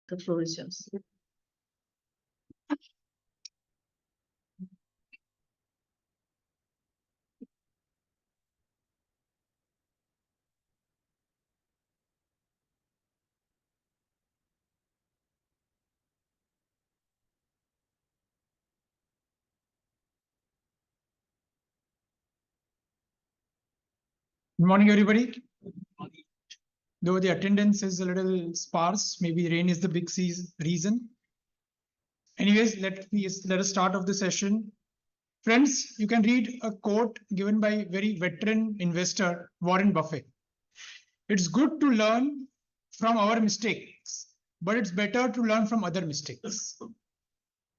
The floor is yours. Good morning, everybody. Though the attendance is a little sparse, maybe rain is the big reason. Anyways, let us start off the session. Friends, you can read a quote given by very veteran investor Warren Buffett. It's good to learn from our mistakes, but it's better to learn from other mistakes.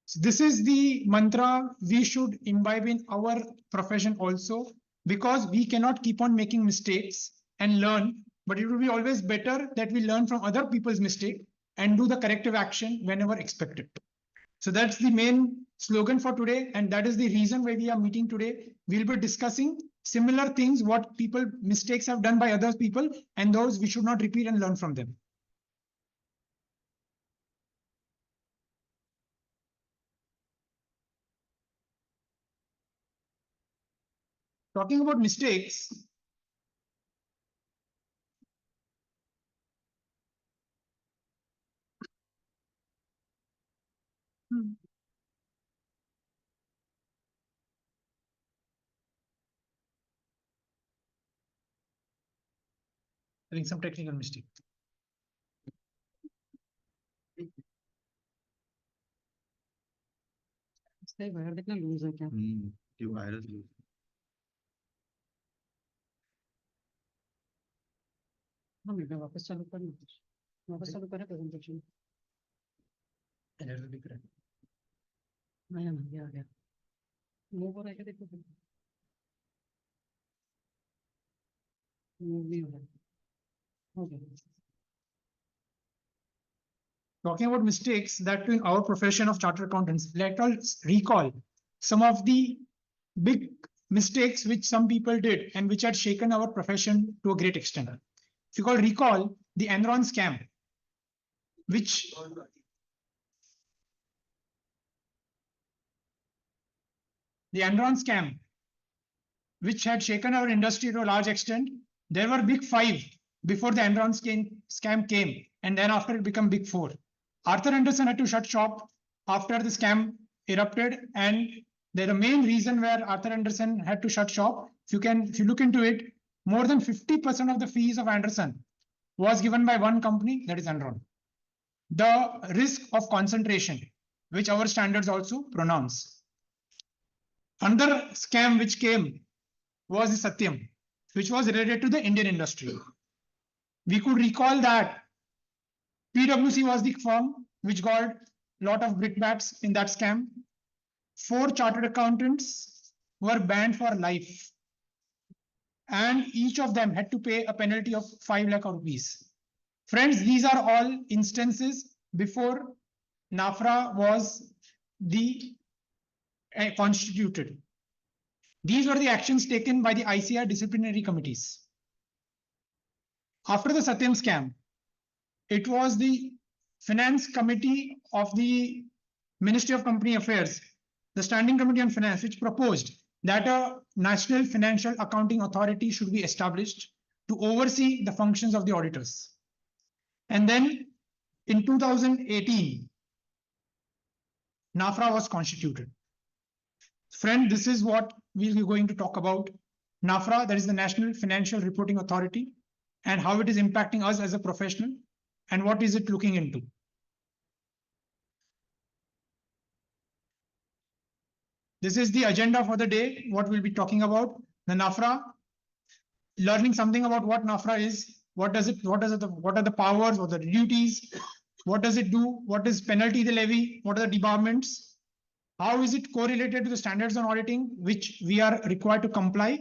So this is the mantra we should imbibe in our profession also, because we cannot keep on making mistakes and learn, but it will be always better that we learn from other people's mistake and do the corrective action whenever expected. So that's the main slogan for today, and that is the reason why we are meeting today. We'll be discussing similar things, what people mistakes have done by other people, and those we should not repeat and learn from them. Talking about mistakes, having some technical mistake. Wire देखना loose है क्या? ये virus loose हाँ मैं वापस चालू कर वापस चालू करें प्रेजेंटेशन एरर दिख रहा है। नहीं आ गया मूव हो रहा है क्या देखो मूव नहीं हो रहा okay Talking about mistakes that in our profession of chartered accountants, let us recall some of the big mistakes which some people did and which had shaken our profession to a great extent. If you recall the Enron scam, which had shaken our industry to a large extent. There were big five before the Enron scam came, and then after it became big four. Arthur Andersen had to shut shop after the scam erupted, and the main reason where Arthur Andersen had to shut shop, if you look into it, more than 50% of the fees of Andersen was given by one company, that is Enron. The risk of concentration, which our standards also pronounce. Another scam which came was the Satyam, which was related to the Indian industry. We could recall that PwC was the firm which got a lot of brickbats in that scam. 4 chartered accountants were banned for life, and each of them had to pay a penalty of 5 lakh rupees. Friends, these are all instances before NFRA was constituted. These were the actions taken by the ICR disciplinary committees. After the Satyam scam, it was the finance committee of the Ministry of Company Affairs, the Standing Committee on Finance, which proposed that a National Financial Accounting Authority should be established to oversee the functions of the auditors. And then in 2018, NFRA was constituted. Friend, this is what we'll be going to talk about. NFRA, that is the National Financial Reporting Authority, and how it is impacting us as a professional, and what is it looking into. This is the agenda for the day, what we'll be talking about. The NFRA, learning something about what NFRA is, what are the powers, what are the duties, what does it do, what is penalty they levy, what are the debarments, how is it correlated to the standards on auditing, which we are required to comply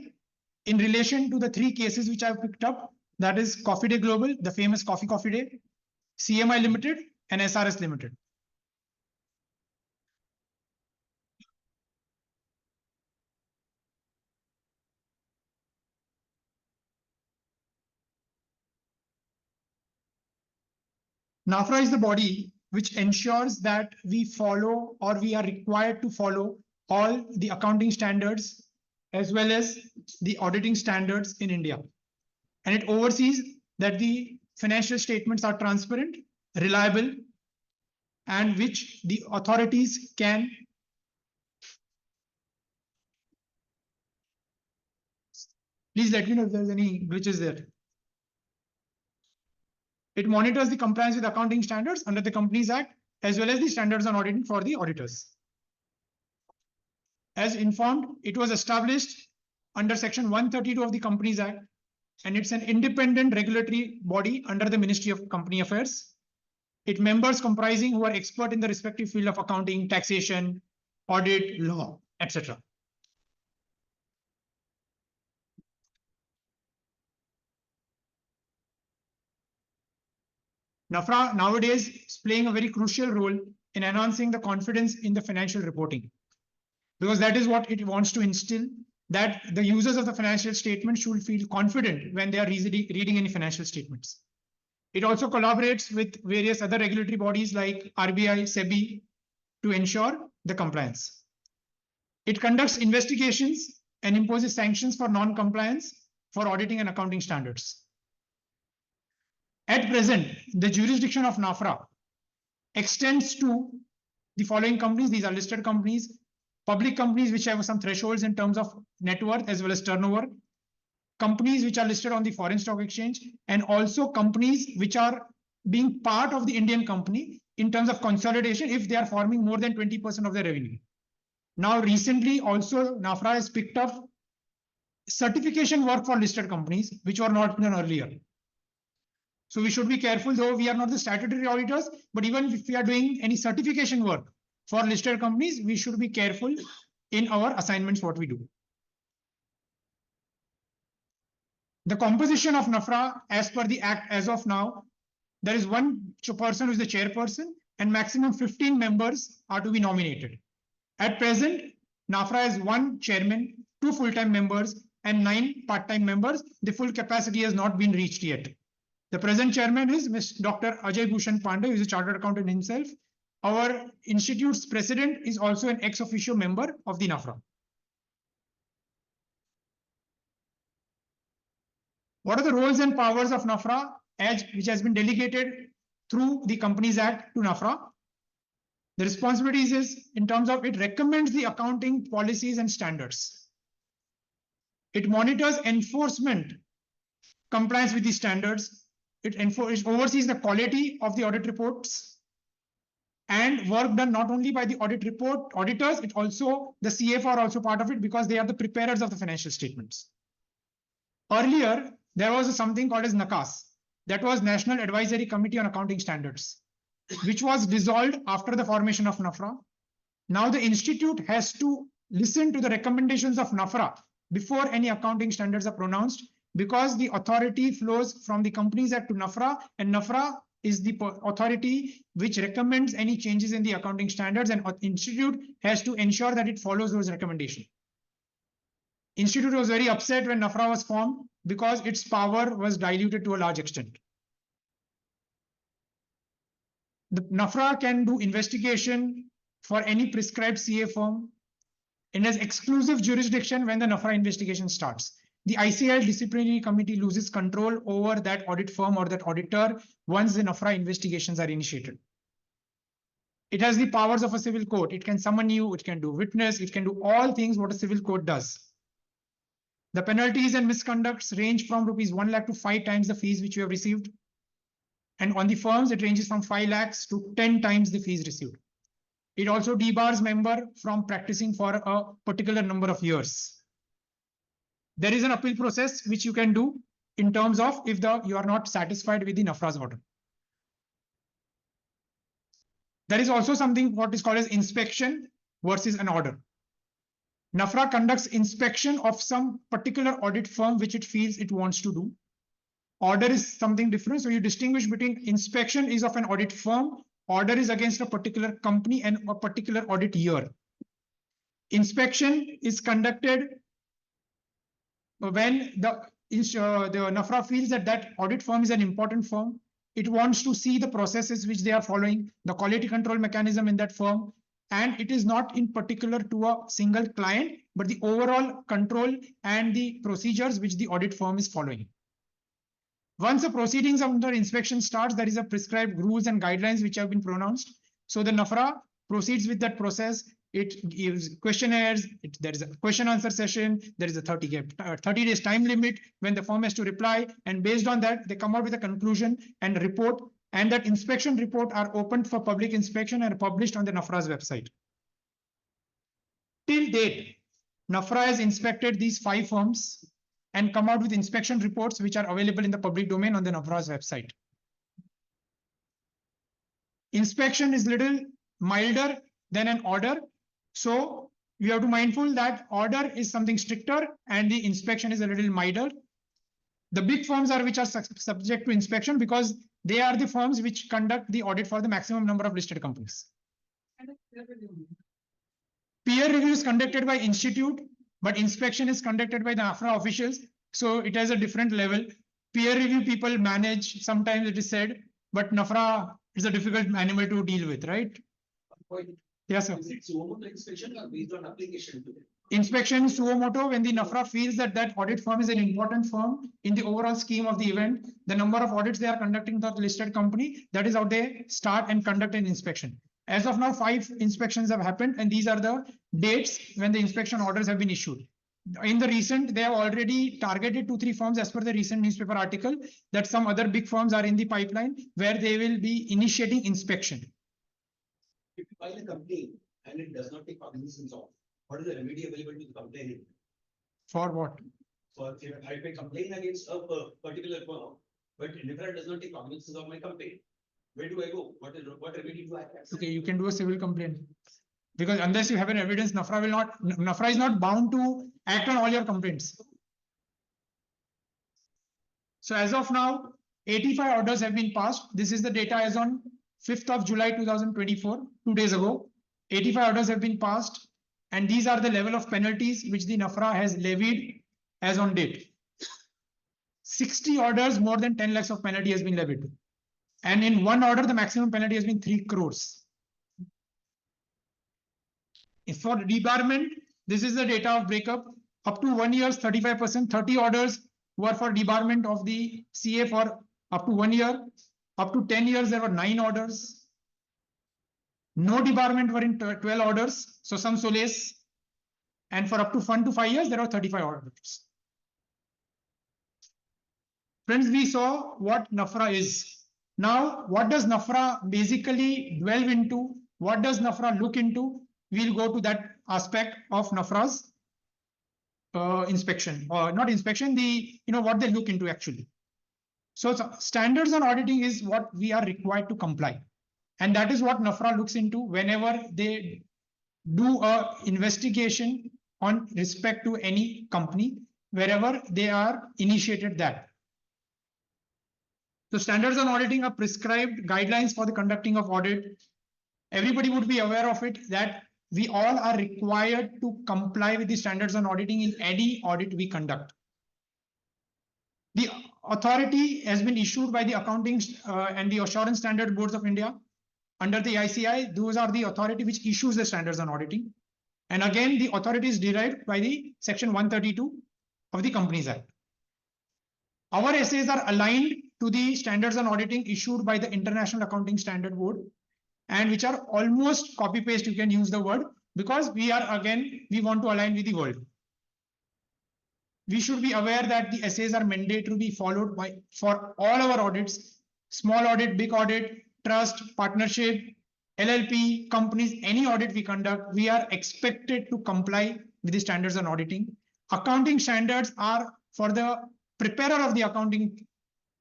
in relation to the 3 cases which I've picked up, that is Coffee Day Global, the famous Coffee Day, CMI Limited, and SRS Limited. NFRA is the body which ensures that we follow or we are required to follow all the accounting standards as well as the auditing standards in India. And it oversees that the financial statements are transparent, reliable, and which the authorities can please let me know if there's any glitches there. It monitors the compliance with accounting standards under the Companies Act as well as the standards on auditing for the auditors. As informed, it was established under Section 132 of the Companies Act, and it's an independent regulatory body under the Ministry of Company Affairs. Its members comprising who are expert in the respective field of accounting, taxation, audit, law, etc. NFRA nowadays is playing a very crucial role in enhancing the confidence in the financial reporting, because that is what it wants to instill, that the users of the financial statement should feel confident when they are reading any financial statements. It also collaborates with various other regulatory bodies like RBI, SEBI to ensure the compliance. It conducts investigations and imposes sanctions for non-compliance for auditing and accounting standards. At present, the jurisdiction of NFRA extends to the following companies. These are listed companies, public companies which have some thresholds in terms of net worth as well as turnover, companies which are listed on the foreign stock exchange, and also companies which are being part of the Indian company in terms of consolidation if they are forming more than 20% of their revenue. Now, recently also NFRA has picked up certification work for listed companies, which were not done earlier. So we should be careful, though we are not the statutory auditors, but even if we are doing any certification work for listed companies, we should be careful in our assignments what we do. The composition of NFRA as per the Act as of now, there is one person who is the chairperson and maximum 15 members are to be nominated. At present, NFRA has one chairman, 2 full-time members and 9 part-time members. The full capacity has not been reached yet. The present chairman is Dr. Ajay Bhushan Pandey, who is a chartered accountant himself. Our institute's president is also an ex officio member of the NFRA. What are the roles and powers of NFRA which has been delegated through the Companies Act to NFRA? The responsibilities is in terms of it recommends the accounting policies and standards. It monitors enforcement compliance with the standards. It oversees the quality of the audit reports and work done not only by the audit report auditors, it also the CFO are also part of it because they are the preparers of the financial statements. Earlier, there was something called as NACAS, that was National Advisory Committee on Accounting Standards, which was dissolved after the formation of NFRA. Now the institute has to listen to the recommendations of NFRA before any accounting standards are pronounced, because the authority flows from the Companies Act to NFRA, and NFRA is the authority which recommends any changes in the accounting standards, and institute has to ensure that it follows those recommendations. Institute was very upset when NFRA was formed because its power was diluted to a large extent. The NFRA can do investigation for any prescribed CA firm and has exclusive jurisdiction when the NFRA investigation starts. The ICAI disciplinary committee loses control over that audit firm or that auditor once the NFRA investigations are initiated. It has the powers of a civil court. It can summon you, it can do witness, it can do all things what a civil court does. The penalties and misconducts range from rupees 1 lakh to 5 times the fees which you have received. And on the firms, it ranges from 5 lakhs to 10 times the fees received. It also debars member from practicing for a particular number of years. There is an appeal process which you can do in terms of if you are not satisfied with the NFRA's order. There is also something what is called as inspection versus an order. NFRA conducts inspection of some particular audit firm which it feels it wants to do. Order is something different. So you distinguish between inspection is of an audit firm, order is against a particular company and a particular audit year. Inspection is conducted when the NFRA feels that that audit firm is an important firm it wants to see the processes which they are following, the quality control mechanism in that firm, and it is not in particular to a single client, but the overall control and the procedures which the audit firm is following. Once the proceedings under inspection starts, there is a prescribed rules and guidelines which have been pronounced. So the NFRA proceeds with that process. It gives questionnaires, there is a question answer session, there is a 30 days time limit when the firm has to reply, and based on that, they come out with a conclusion and report, and that inspection report are opened for public inspection and published on the NFRA's website. Till date, NFRA has inspected these 5 firms and come out with inspection reports which are available in the public domain on the NFRA's website. Inspection is little milder than an order. So you have to be mindful that order is something stricter and the inspection is a little milder. The big firms are which are subject to inspection because they are the firms which conduct the audit for the maximum number of listed companies. Peer review is conducted by institute, but inspection is conducted by the NFRA officials. So it has a different level. Peer review people manage, sometimes it is said, but NFRA is a difficult animal to deal with, right? Yes, sir. Is it suo motu inspection or based on application to them? Inspection suo motu, when the NFRA feels that that audit firm is an important firm in the overall scheme of the event, the number of audits they are conducting for the listed company, that is how they start and conduct an inspection. As of now, 5 inspections have happened, and these are the dates when the inspection orders have been issued. In the recent, they have already targeted 2-3 firms as per the recent newspaper article that some other big firms are in the pipeline where they will be initiating inspection. If you file a complaint and it does not take cognizance of, what is the remedy available to the complainant? For what? For if I complain against a particular firm, but NFRA does not take cognizance of my complaint, where do I go? What remedy do I have? Okay, you can do a civil complaint. Because unless you have an evidence, NFRA is not bound to act on all your complaints. So as of now, 85 orders have been passed. This is the data as on 5th of July 2024, 2 days ago. 85 orders have been passed, and these are the level of penalties which the NFRA has levied as on date. 60 orders, more than 10 lakhs of penalty has been levied. And in one order, the maximum penalty has been 3 crores. For debarment, this is the data of breakup. Up to 1 year, 35%, 30 orders were for debarment of the CA for up to 1 year. Up to 10 years, there were 9 orders. No debarment were in 12 orders, so some solace. And for up to 1 to 5 years, there were 35 orders. Friends, we saw what NFRA is. Now, what does NFRA basically delve into? What does NFRA look into? We'll go to that aspect of NFRA's inspection, or not inspection, what they look into actually. So standards on auditing is what we are required to comply. And that is what NFRA looks into whenever they do a investigation on respect to any company, wherever they are initiated that. So standards on auditing are prescribed guidelines for the conducting of audit. Everybody would be aware of it that we all are required to comply with the standards on auditing in any audit we conduct. The authority has been issued by the Accounting and the Assurance Standard Boards of India. Under the ICI, those are the authority which issues the standards on auditing. And again, the authority is derived by the section 132 of the Companies Act. Our essays are aligned to the standards on auditing issued by the International Accounting Standard Board, and which are almost copy paste, you can use the word, because we want to align with the world. We should be aware that the essays are mandated to be followed for all our audits, small audit, big audit, trust, partnership, LLP, companies, any audit we conduct, we are expected to comply with the standards on auditing. Accounting standards are for the preparer of the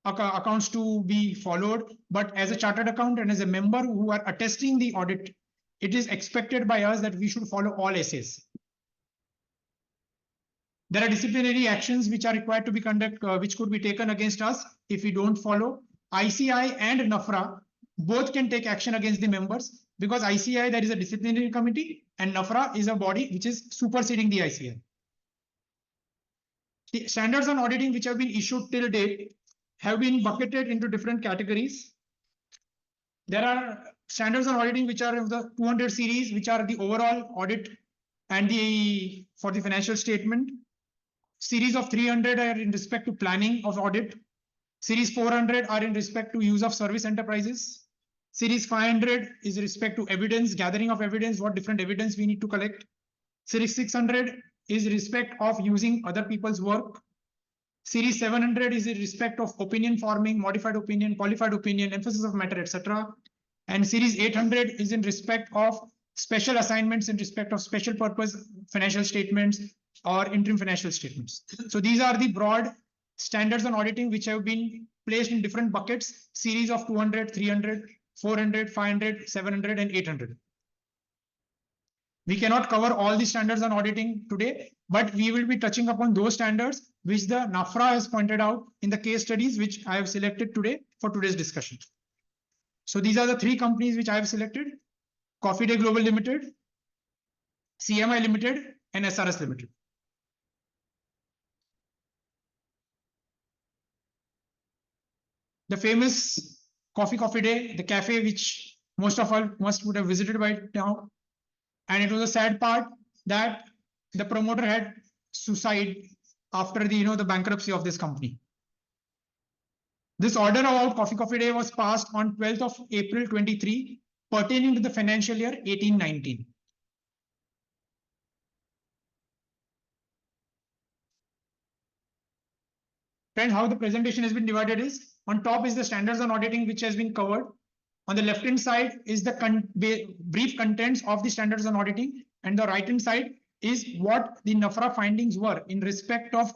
accounts to be followed, but as a chartered accountant and as a member who are attesting the audit, it is expected by us that we should follow all essays. There are disciplinary actions which are required to be conducted, which could be taken against us if we don't follow. ICI and NFRA both can take action against the members, because ICI, there is a disciplinary committee, and NFRA is a body which is superseding the ICI. The standards on auditing which have been issued till date have been bucketed into different categories. There are standards on auditing which are of the 200 series, which are the overall audit and for the financial statement. Series of 300 are in respect to planning of audit. Series 400 are in respect to use of service enterprises. Series 500 is respect to evidence, gathering of evidence, what different evidence we need to collect. Series 600 is respect of using other people's work. Series 700 is in respect of opinion forming, modified opinion, qualified opinion, emphasis of matter, etc. And series 800 is in respect of special assignments in respect of special purpose financial statements or interim financial statements. So these are the broad standards on auditing which have been placed in different buckets, series of 200, 300, 400, 500, 700, and 800. We cannot cover all the standards on auditing today, but we will be touching upon those standards which the NFRA has pointed out in the case studies which I have selected today for today's discussion. So these are the three companies which I have selected: Coffee Day Global Limited, CMI Limited, and SRS Limited. The famous Coffee Day, the cafe which most of us must would have visited by now. And it was a sad part that the promoter had suicide after the bankruptcy of this company. This order about Coffee Day was passed on 12th of April 23, pertaining to the financial year 18-19. Friend, how the presentation has been divided is, on top is the standards on auditing which has been covered. On the left hand side is the brief contents of the standards on auditing, and the right hand side is what the NFRA findings were in respect of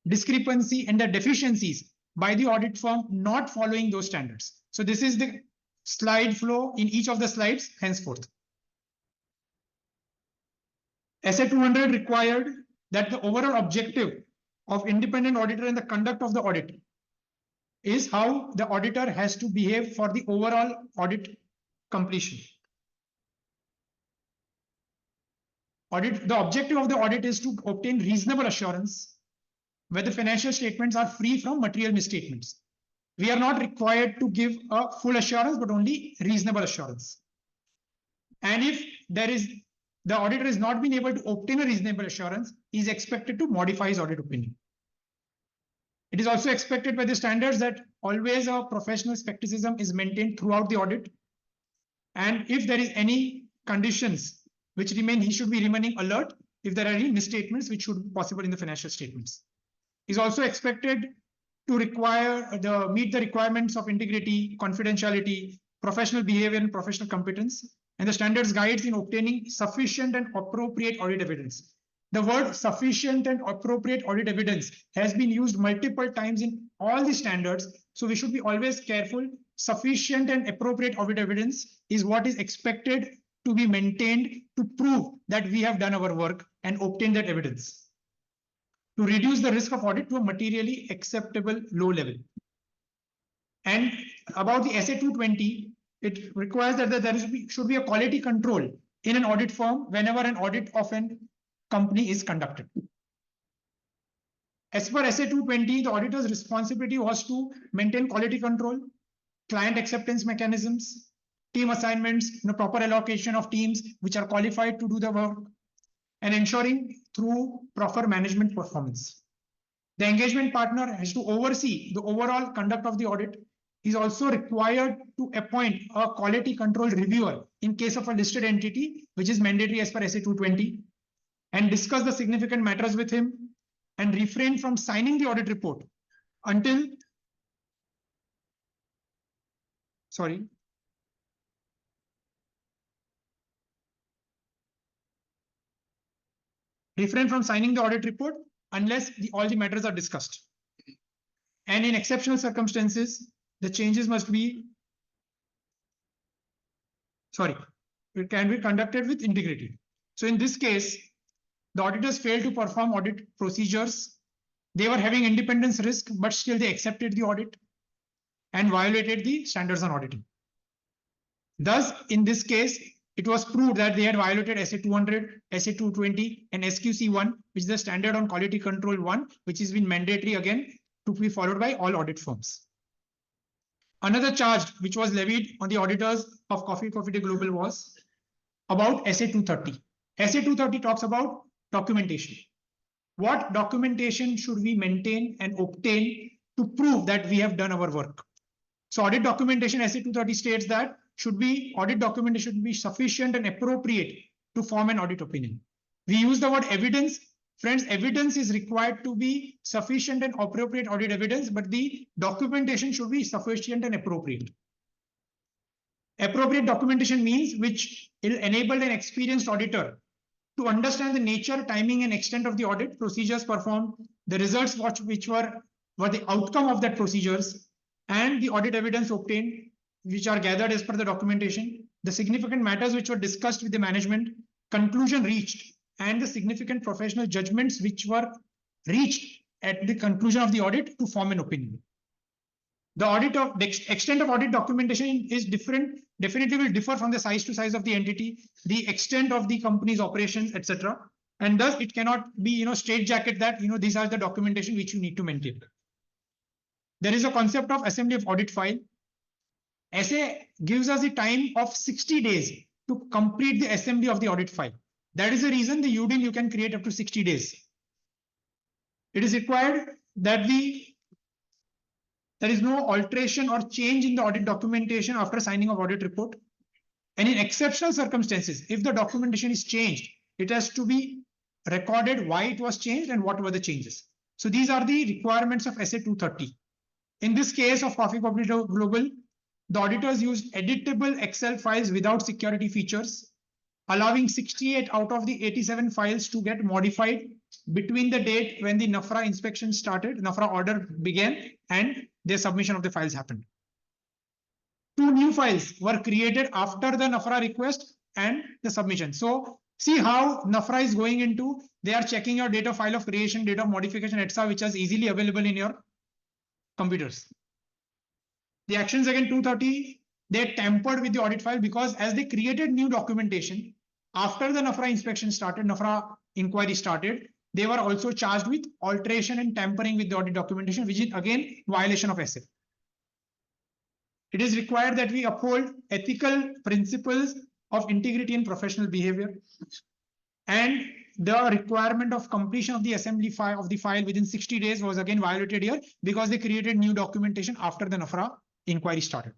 discrepancy and the deficiencies by the audit firm not following those standards. So this is the slide flow in each of the slides henceforth. SA 200 required that the overall objective of independent auditor and the conduct of the audit is how the auditor has to behave for the overall audit completion. The objective of the audit is to obtain reasonable assurance whether financial statements are free from material misstatements. We are not required to give a full assurance, but only reasonable assurance. And if the auditor has not been able to obtain a reasonable assurance, he is expected to modify his audit opinion. It is also expected by the standards that always a professional skepticism is maintained throughout the audit. And if there is any conditions which remain, he should be remaining alert if there are any misstatements which should be possible in the financial statements. He is also expected to meet the requirements of integrity, confidentiality, professional behavior, and professional competence, and the standards guides in obtaining sufficient and appropriate audit evidence. The word sufficient and appropriate audit evidence has been used multiple times in all the standards. So we should be always careful. Sufficient and appropriate audit evidence is what is expected to be maintained to prove that we have done our work and obtain that evidence, to reduce the risk of audit to a materially acceptable low level. And about the SA 220, it requires that there should be a quality control in an audit firm whenever an audit of an company is conducted. As per SA 220, the auditor's responsibility was to maintain quality control, client acceptance mechanisms, team assignments, proper allocation of teams which are qualified to do the work, and ensuring through proper management performance. The engagement partner has to oversee the overall conduct of the audit. He is also required to appoint a quality control reviewer in case of a listed entity, which is mandatory as per SA 220, and discuss the significant matters with him, and refrain from signing the audit report until refrain from signing the audit report unless all the matters are discussed. And in exceptional circumstances, the changes must be, it can be conducted with integrity. So in this case, the auditors failed to perform audit procedures. They were having independence risk, but still they accepted the audit and violated the standards on auditing. Thus, in this case, it was proved that they had violated SA 200, SA 220, and SQC 1, which is the standard on quality control 1, which has been mandatory again to be followed by all audit firms. Another charge which was levied on the auditors of Coffee Day Global was about SA 230. SA 230 talks about documentation. What documentation should we maintain and obtain to prove that we have done our work? So audit documentation SA 230 states that audit documentation should be sufficient and appropriate to form an audit opinion. We use the word evidence. Friends, evidence is required to be sufficient and appropriate audit evidence, but the documentation should be sufficient and appropriate. Appropriate documentation means which will enable an experienced auditor to understand the nature, timing, and extent of the audit procedures performed, the results which were the outcome of that procedures, and the audit evidence obtained, which are gathered as per the documentation, the significant matters which were discussed with the management, conclusion reached, and the significant professional judgments which were reached at the conclusion of the audit to form an opinion. The extent of audit documentation is different, definitely will differ from the size to size of the entity, the extent of the company's operations, etc. And thus it cannot be, straitjacket that, these are the documentation which you need to maintain. There is a concept of assembly of audit file. SA gives us the time of 60 days to complete the assembly of the audit file. That is the reason the UDIN you can create up to 60 days. It is required that there is no alteration or change in the audit documentation after signing of audit report. And in exceptional circumstances, if the documentation is changed, it has to be recorded why it was changed and what were the changes. So these are the requirements of SA 230. In this case of Coffee Global, the auditors used editable Excel files without security features, allowing 68 out of the 87 files to get modified between the date when the NFRA inspection started, NFRA order began, and their submission of the files happened. 2 new files were created after the NFRA request and the submission. So see how NFRA is going into, they are checking your data file of creation, data of modification, etc., which is easily available in your computers. The actions again 230, they tampered with the audit file because as they created new documentation, after the NFRA inspection started, NFRA inquiry started, they were also charged with alteration and tampering with the audit documentation, which is again violation of SA. It is required that we uphold ethical principles of integrity and professional behavior. And the requirement of completion of the assembly file within 60 days was again violated here because they created new documentation after the NFRA inquiry started.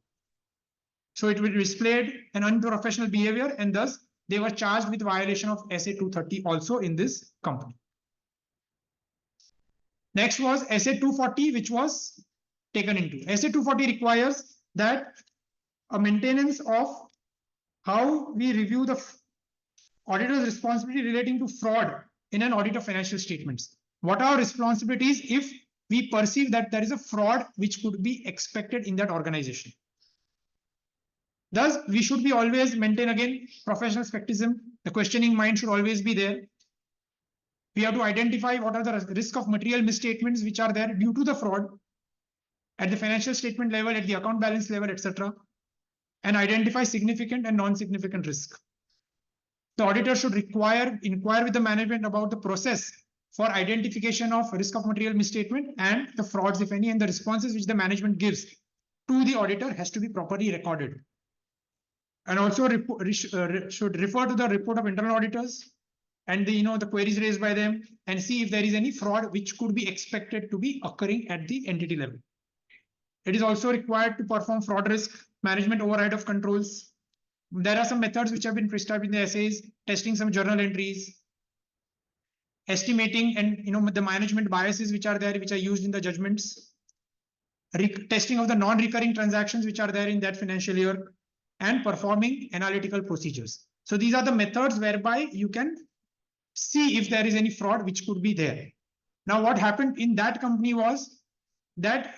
So it will displayed an unprofessional behavior and thus they were charged with violation of SA 230 also in this company. Next was SA 240, which was taken into. SA 240 requires that a maintenance of how we review the auditor's responsibility relating to fraud in an audit of financial statements. What are our responsibilities if we perceive that there is a fraud which could be expected in that organization? Thus, we should be always maintain again professional skepticism. The questioning mind should always be there. We have to identify what are the risk of material misstatements which are there due to the fraud at the financial statement level, at the account balance level, etc., and identify significant and non-significant risk. The auditor should inquire with the management about the process for identification of risk of material misstatement and the frauds, if any, and the responses which the management gives to the auditor has to be properly recorded. And also should refer to the report of internal auditors and the queries raised by them and see if there is any fraud which could be expected to be occurring at the entity level. It is also required to perform fraud risk management override of controls. There are some methods which have been prescribed in the essays, testing some journal entries, estimating and the management biases which are there, which are used in the judgments, testing of the non-recurring transactions which are there in that financial year, and performing analytical procedures. So these are the methods whereby you can see if there is any fraud which could be there. Now, what happened in that company was that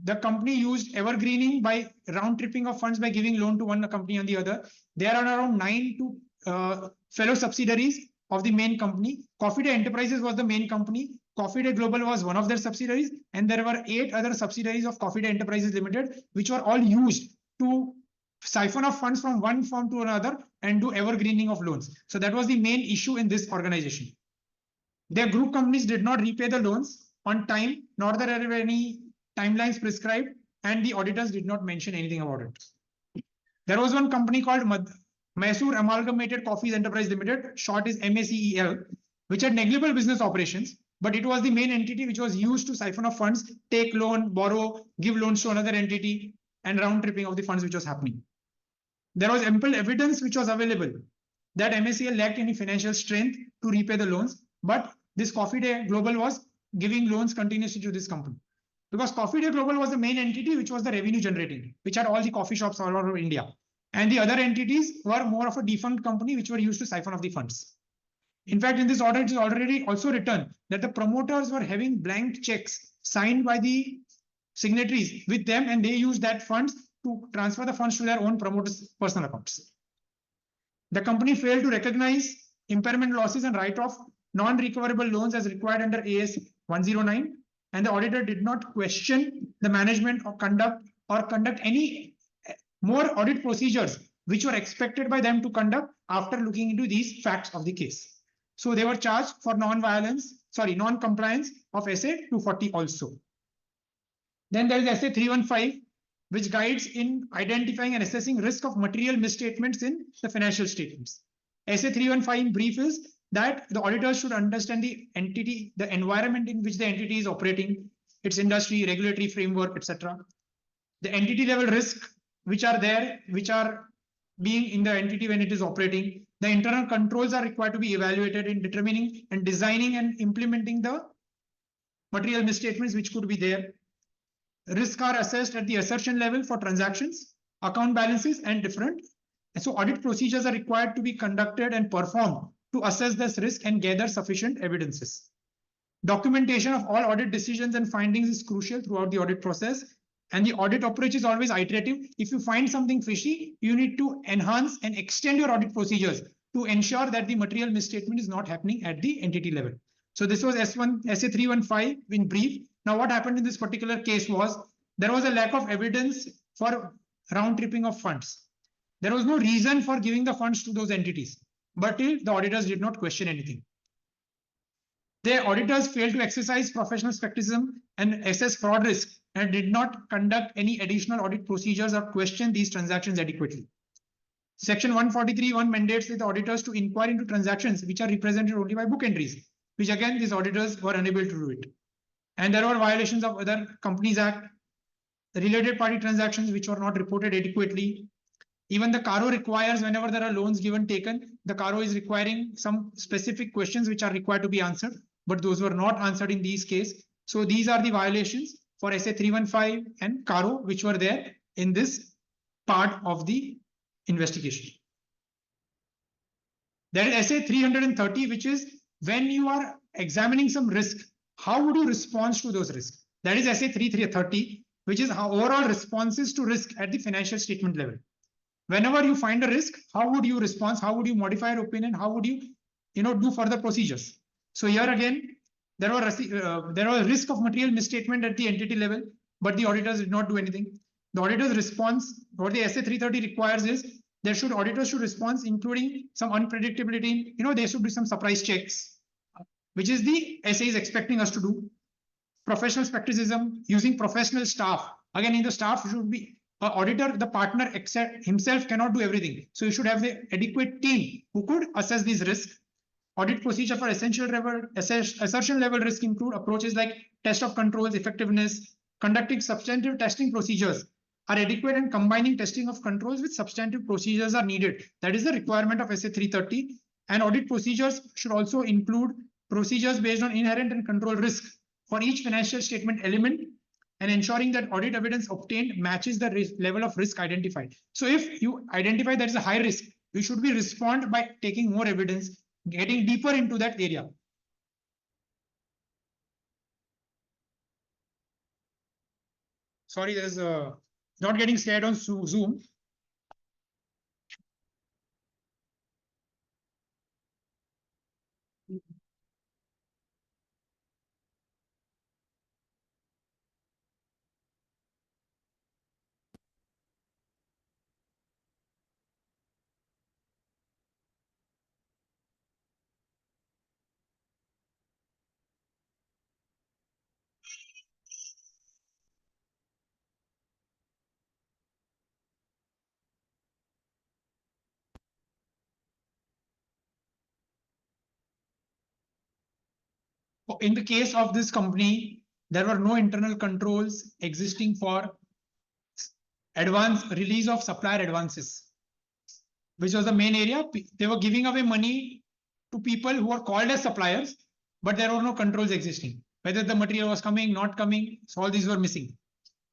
the company used evergreening by round tripping of funds by giving loan to one company and the other. There are around 9 fellow subsidiaries of the main company. Coffee Day Enterprises was the main company. Coffee Day Global was one of their subsidiaries, and there were 8 other subsidiaries of Coffee Day Enterprises Limited, which were all used to siphon off funds from one firm to another and do evergreening of loans. So that was the main issue in this organization. Their group companies did not repay the loans, on time, nor there were any timelines prescribed, and the auditors did not mention anything about it. There was one company called Mysore Amalgamated Coffees Enterprise Limited, short is MACEL, which had negligible business operations, but it was the main entity which was used to siphon off funds, take loan, borrow, give loans to another entity, and round tripping of the funds which was happening. There was ample evidence which was available that MACL lacked any financial strength to repay the loans, but this Coffee Day Global was giving loans continuously to this company. Because Coffee Day Global was the main entity which was the revenue generating, which had all the coffee shops all over India. And the other entities were more of a defunct company which were used to siphon off the funds. In fact, in this order, it is already also written that the promoters were having blank checks signed by the signatories with them, and they used that funds to transfer the funds to their own promoters' personal accounts. The company failed to recognize impairment losses and write off non-recoverable loans as required under AS 109, and the auditor did not question the management or conduct any more audit procedures which were expected by them to conduct after looking into these facts of the case. So they were charged for non-compliance of SA 240 also. Then there is SA 315, which guides in identifying and assessing risk of material misstatements in the financial statements. SA 315 in brief is that the auditors should understand the entity, the environment in which the entity is operating, its industry, regulatory framework, etc. The entity level risk which are there, which are being in the entity when it is operating. The internal controls are required to be evaluated in determining and designing and implementing the material misstatements which could be there. Risks are assessed at the assertion level for transactions, account balances, and different. And so audit procedures are required to be conducted and performed to assess this risk and gather sufficient evidences. Documentation of all audit decisions and findings is crucial throughout the audit process. And the audit approach is always iterative. If you find something fishy, you need to enhance and extend your audit procedures to ensure that the material misstatement is not happening at the entity level. So this was SA 315 in brief. Now what happened in this particular case was there was a lack of evidence for round tripping of funds. There was no reason for giving the funds to those entities, but the auditors did not question anything. The auditors failed to exercise professional skepticism and assess fraud risk and did not conduct any additional audit procedures or question these transactions adequately. Section 143(1) mandates the auditors to inquire into transactions which are represented only by book entries, which again these auditors were unable to do it. And there were violations of other Companies Act, the related party transactions which were not reported adequately. Even the CARO requires, whenever there are loans given taken, the CARO is requiring some specific questions which are required to be answered, but those were not answered in these cases. So these are the violations for SA 315 and CARO which were there in this part of the investigation. There is SA 330, which is when you are examining some risk, how would you respond to those risks? That is SA 330, which is how overall responses to risk at the financial statement level. Whenever you find a risk, how would you respond? How would you modify your opinion? How would you, do further procedures? So here again, there was risk of material misstatement at the entity level, but the auditors did not do anything. The auditor's response, what the SA 330 requires is auditors should respond, including some unpredictability. They should do some surprise checks, which is the SA is expecting us to do. Professional skepticism, using professional staff. Again, in the staff should be auditor, the partner himself cannot do everything. So you should have the adequate team who could assess these risks. Audit procedure for assertion level risk include approaches like test of controls, effectiveness, conducting substantive testing procedures are adequate, and combining testing of controls with substantive procedures are needed. That is the requirement of SA 330. And audit procedures should also include procedures based on inherent and control risk for each financial statement element, and ensuring that audit evidence obtained matches the level of risk identified. So if you identify that is a high risk, you should be respond by taking more evidence, getting deeper into that area. Sorry, there's not getting scared on Zoom. in the case of this company, there were no internal controls existing for advance release of supplier advances, which was the main area. They were giving away money to people who are called as suppliers, but there were no controls existing. Whether the material was coming, not coming, so all these were missing.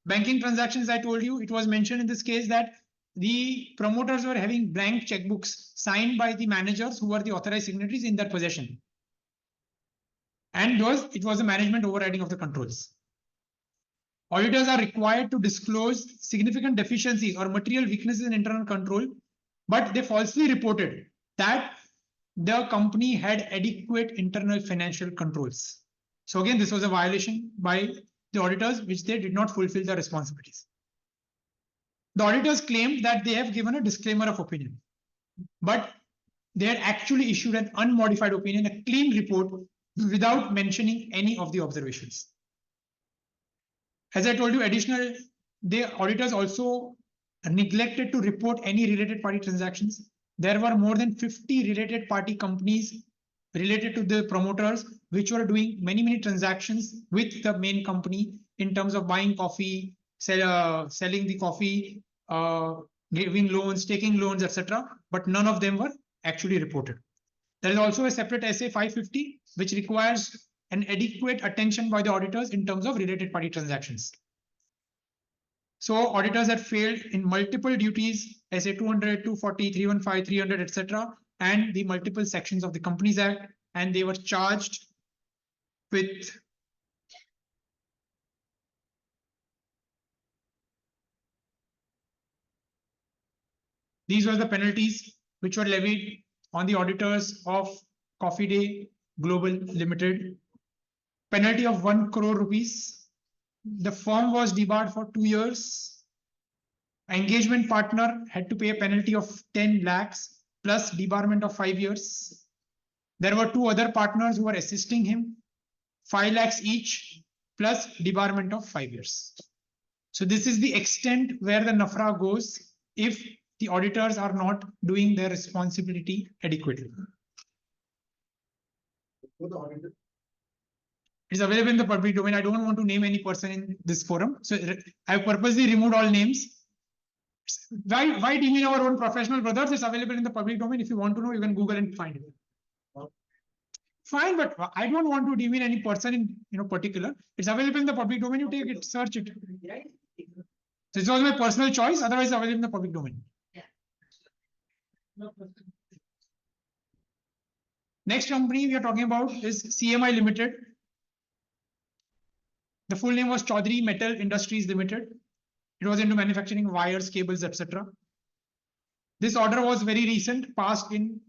Banking transactions, I told you, it was mentioned in this case that the promoters were having blank checkbooks signed by the managers who were the authorized signatories in their possession. And it was a management overriding of the controls. Auditors are required to disclose significant deficiencies or material weaknesses in internal control, but they falsely reported that the company had adequate internal financial controls. So again, this was a violation by the auditors, which they did not fulfill their responsibilities. The auditors claimed that they have given a disclaimer of opinion, but they had actually issued an unmodified opinion, a clean report, without mentioning any of the observations. As I told you, the auditors also neglected to report any related party transactions. There were more than 50 related party companies related to the promoters, which were doing many transactions with the main company in terms of buying coffee, selling the coffee, giving loans, taking loans, etc. But none of them were actually reported. There is also a separate SA 550, which requires an adequate attention by the auditors in terms of related party transactions. So auditors had failed in multiple duties, SA 200, 240, 315, 300, etc., and the multiple sections of the Companies Act, and they were charged with these were the penalties which were levied on the auditors of Coffee Day Global Limited. Penalty of 1 crore rupees. The firm was debarred for 2 years. Engagement partner had to pay a penalty of 10 lakhs plus debarment of 5 years. There were 2 other partners who were assisting him, 5 lakhs each plus debarment of 5 years. So this is the extent where the NFRA goes if the auditors are not doing their responsibility adequately. It's available in the public domain. I don't want to name any person in this forum. So I purposely removed all names. Why demean our own professional brothers? It's available in the public domain. If you want to know, you can Google and find it. Fine, but I don't want to demean any person in particular. It's available in the public domain. You take it, search it. This was my personal choice. Otherwise, it's available in the public domain. Next company we are talking about is CMI Limited. The full name was Chaudhary Metal Industries Limited. It was into manufacturing wires, cables, etc. This order was very recent, passed in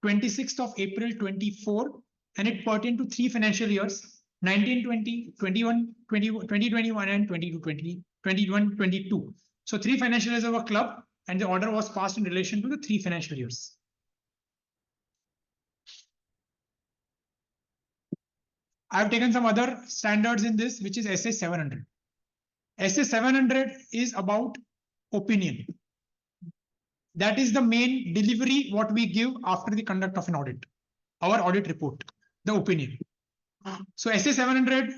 26th of April 24, and it pertained to 3 financial years, 1920, 2021, and 21-22. So 3 financial years of a club, and the order was passed in relation to the 3 financial years. I've taken some other standards in this, which is SA 700. SA 700 is about opinion. That is the main delivery what we give after the conduct of an audit. Our audit report, the opinion. So SA 700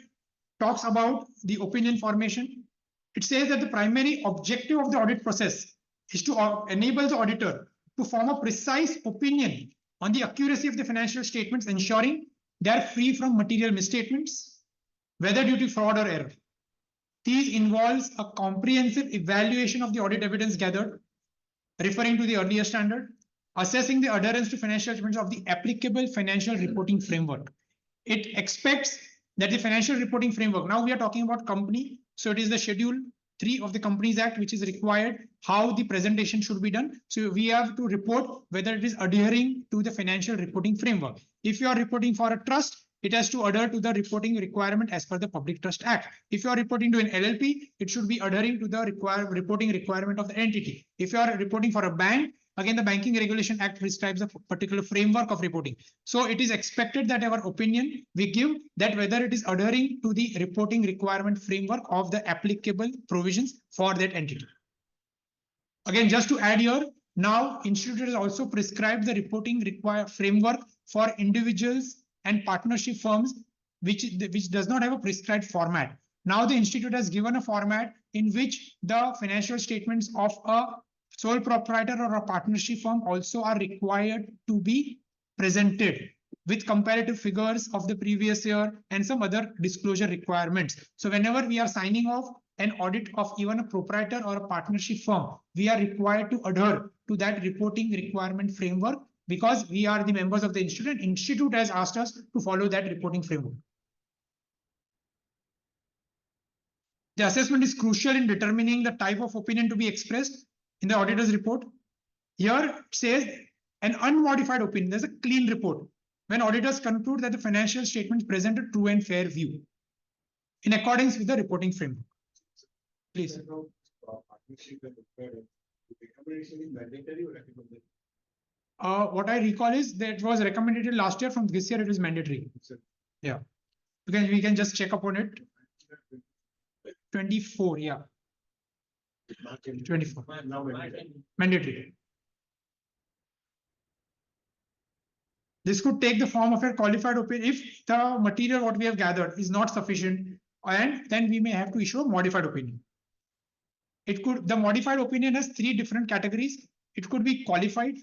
talks about the opinion formation. It says that the primary objective of the audit process is to enable the auditor to form a precise opinion on the accuracy of the financial statements, ensuring they are free from material misstatements, whether due to fraud or error. These involves a comprehensive evaluation of the audit evidence gathered, referring to the earlier standard, assessing the adherence to financial statements of the applicable financial reporting framework. It expects that the financial reporting framework, now we are talking about company, so it is the Schedule 3 of the Companies Act, which is required how the presentation should be done. So we have to report whether it is adhering to the financial reporting framework. If you are reporting for a trust, it has to adhere to the reporting requirement as per the Public Trust Act. If you are reporting to an LLP, it should be adhering to the reporting requirement of the entity. If you are reporting for a bank, again, the Banking Regulation Act prescribes a particular framework of reporting. So it is expected that our opinion we give that whether it is adhering to the reporting requirement framework of the applicable provisions for that entity. Again, just to add here, now Institute has also prescribed the reporting framework for individuals and partnership firms which does not have a prescribed format. Now the institute has given a format in which the financial statements of a sole proprietor or a partnership firm also are required to be presented with comparative figures of the previous year and some other disclosure requirements. So whenever we are signing off an audit of even a proprietor or a partnership firm, we are required to adhere to that reporting requirement framework because we are the members of the institute and institute has asked us to follow that reporting framework. The assessment is crucial in determining the type of opinion to be expressed in the auditor's report. Here it says an unmodified opinion. There's a clean report when auditors conclude that the financial statements present a true and fair view in accordance with the reporting framework. Please. What I recall is that it was recommended last year. From this year, it is mandatory. Yeah, because we can just check upon it. 24, yeah. 24. Mandatory. This could take the form of a qualified opinion if the material what we have gathered is not sufficient, and then we may have to issue a modified opinion. The modified opinion has 3 different categories. It could be qualified,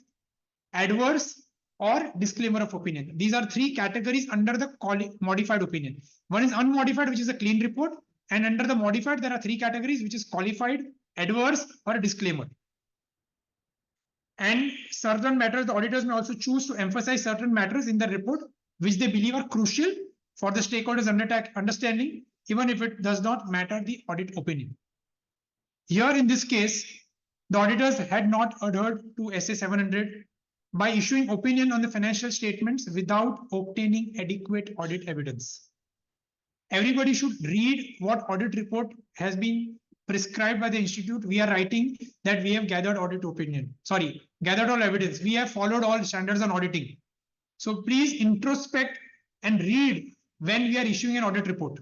adverse, or disclaimer of opinion. These are 3 categories under the modified opinion. One is unmodified, which is a clean report, and under the modified, there are 3 categories, which is qualified, adverse, or a disclaimer. And certain matters, the auditors may also choose to emphasize certain matters in the report, which they believe are crucial for the stakeholders' understanding, even if it does not matter the audit opinion. Here in this case, the auditors had not adhered to SA 700 by issuing opinion on the financial statements without obtaining adequate audit evidence. Everybody should read what audit report has been prescribed by the institute. We are writing that we have gathered audit opinion. Sorry, gathered all evidence. We have followed all standards on auditing. So please introspect and read when we are issuing an audit report.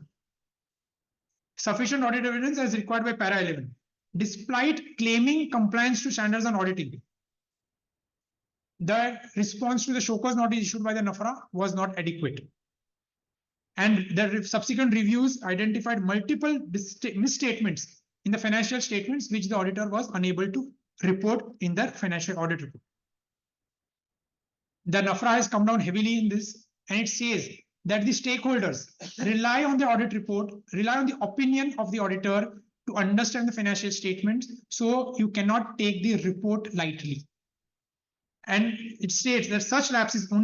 Sufficient audit evidence as required by para 11. Despite claiming compliance to standards on auditing, the response to the show cause notice issued by the NFRA was not adequate. And the subsequent reviews identified multiple misstatements in the financial statements, which the auditor was unable to report in the financial audit report. The NFRA has come down heavily in this, and it says that the stakeholders rely on the audit report, rely on the opinion of the auditor to understand the financial statements. So you cannot take the report lightly. And it states that such lapses not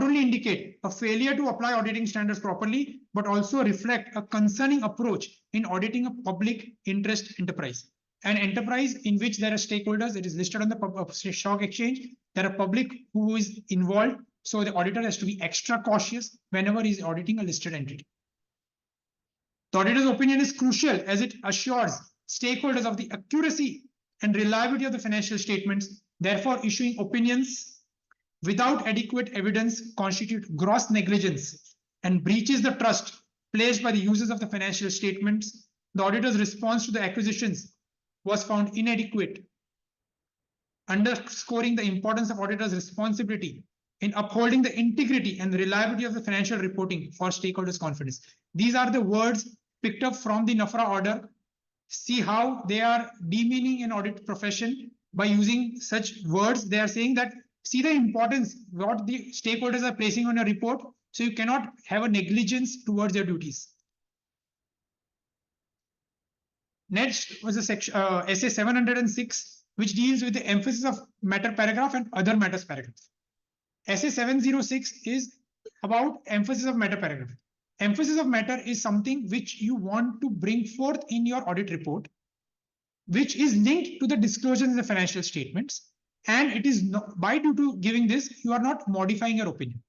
only indicate a failure to apply auditing standards properly, but also reflect a concerning approach in auditing a public interest enterprise. An enterprise in which there are stakeholders, it is listed on the stock exchange, there are public who is involved. So the auditor has to be extra cautious whenever he is auditing a listed entity. The auditor's opinion is crucial as it assures stakeholders of the accuracy and reliability of the financial statements. Therefore, issuing opinions without adequate evidence constitute gross negligence and breaches the trust placed by the users of the financial statements. The auditor's response to the acquisitions was found inadequate, underscoring the importance of auditor's responsibility in upholding the integrity and the reliability of the financial reporting for stakeholders' confidence. These are the words picked up from the NFRA order. See how they are demeaning an audit profession by using such words. They are saying that see the importance what the stakeholders are placing on a report, so you cannot have a negligence towards your duties. Next was the section SA 706, which deals with the emphasis of matter paragraph and other matters paragraph. SA 706 is about emphasis of matter paragraph. Emphasis of matter is something which you want to bring forth in your audit report, which is linked to the disclosures in the financial statements. And it is not, by due to giving this, you are not modifying your opinion.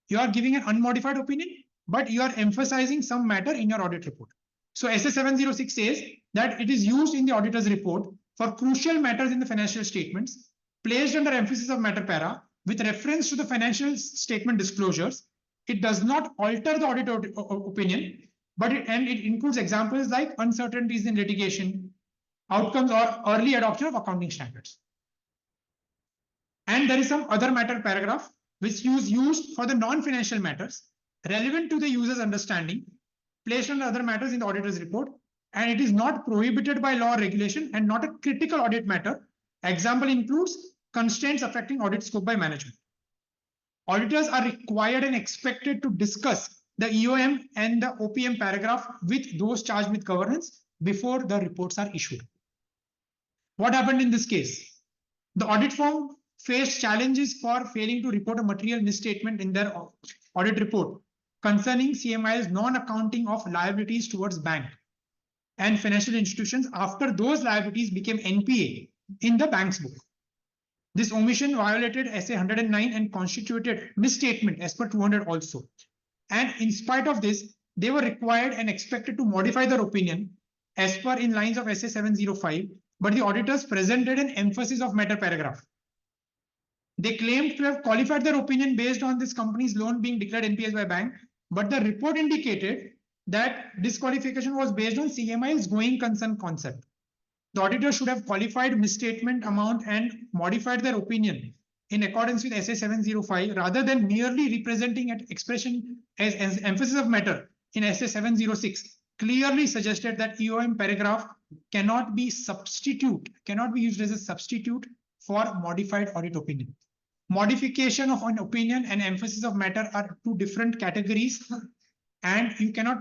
You are giving an unmodified opinion, but you are emphasizing some matter in your audit report. So SA 706 says that it is used in the auditor's report for crucial matters in the financial statements, placed under emphasis of matter para with reference to the financial statement disclosures. It does not alter the audit opinion, but it includes examples like uncertainties in litigation, outcomes, or early adoption of accounting standards. And there is some other matter paragraph which is used for the non-financial matters, relevant to the user's understanding, placed under other matters in the auditor's report, and it is not prohibited by law or regulation and not a critical audit matter. Example includes constraints affecting audit scope by management. Auditors are required and expected to discuss the EOM and the OPM paragraph with those charged with governance before the reports are issued. What happened in this case? The audit firm faced challenges for failing to report a material misstatement in their audit report concerning CMI's non-accounting of liabilities towards bank and financial institutions after those liabilities became NPA in the bank's book. This omission violated SA 109 and constituted misstatement as per 200 also. And in spite of this, they were required and expected to modify their opinion as per in lines of SA 705, but the auditors presented an emphasis of matter paragraph. They claimed to have qualified their opinion based on this company's loan being declared NPAs by bank, but the report indicated that disqualification was based on CMI's going concern concept. The auditor should have qualified misstatement amount and modified their opinion in accordance with SA 705 rather than merely representing an expression as emphasis of matter in SA 706 clearly suggested that EOM paragraph cannot be used as a substitute for modified audit opinion. Modification of an opinion and emphasis of matter are two different categories, and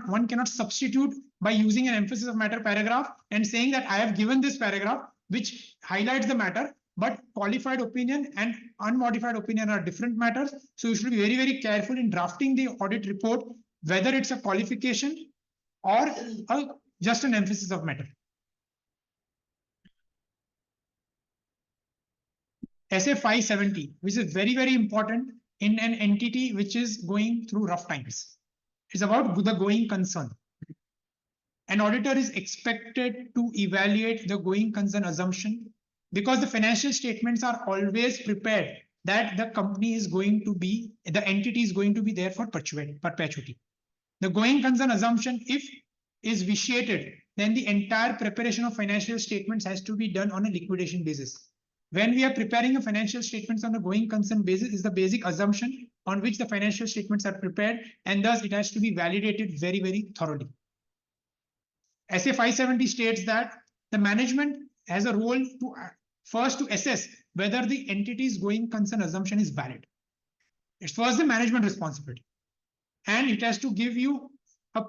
one cannot substitute by using an emphasis of matter paragraph and saying that I have given this paragraph which highlights the matter, but qualified opinion and unmodified opinion are different matters. So you should be very, very careful in drafting the audit report, whether it's a qualification or just an emphasis of matter. SA 570, which is very, very important in an entity which is going through rough times. It's about the going concern. An auditor is expected to evaluate the going concern assumption because the financial statements are always prepared that the company is going to be, the entity is going to be there for perpetuity. The going concern assumption, if is vitiated, then the entire preparation of financial statements has to be done on a liquidation basis. When we are preparing the financial statements on a going concern basis is the basic assumption on which the financial statements are prepared, and thus it has to be validated very, very thoroughly. SA 570 states that the management has a role to first to assess whether the entity's going concern assumption is valid. It's first the management responsibility, and it has to give you a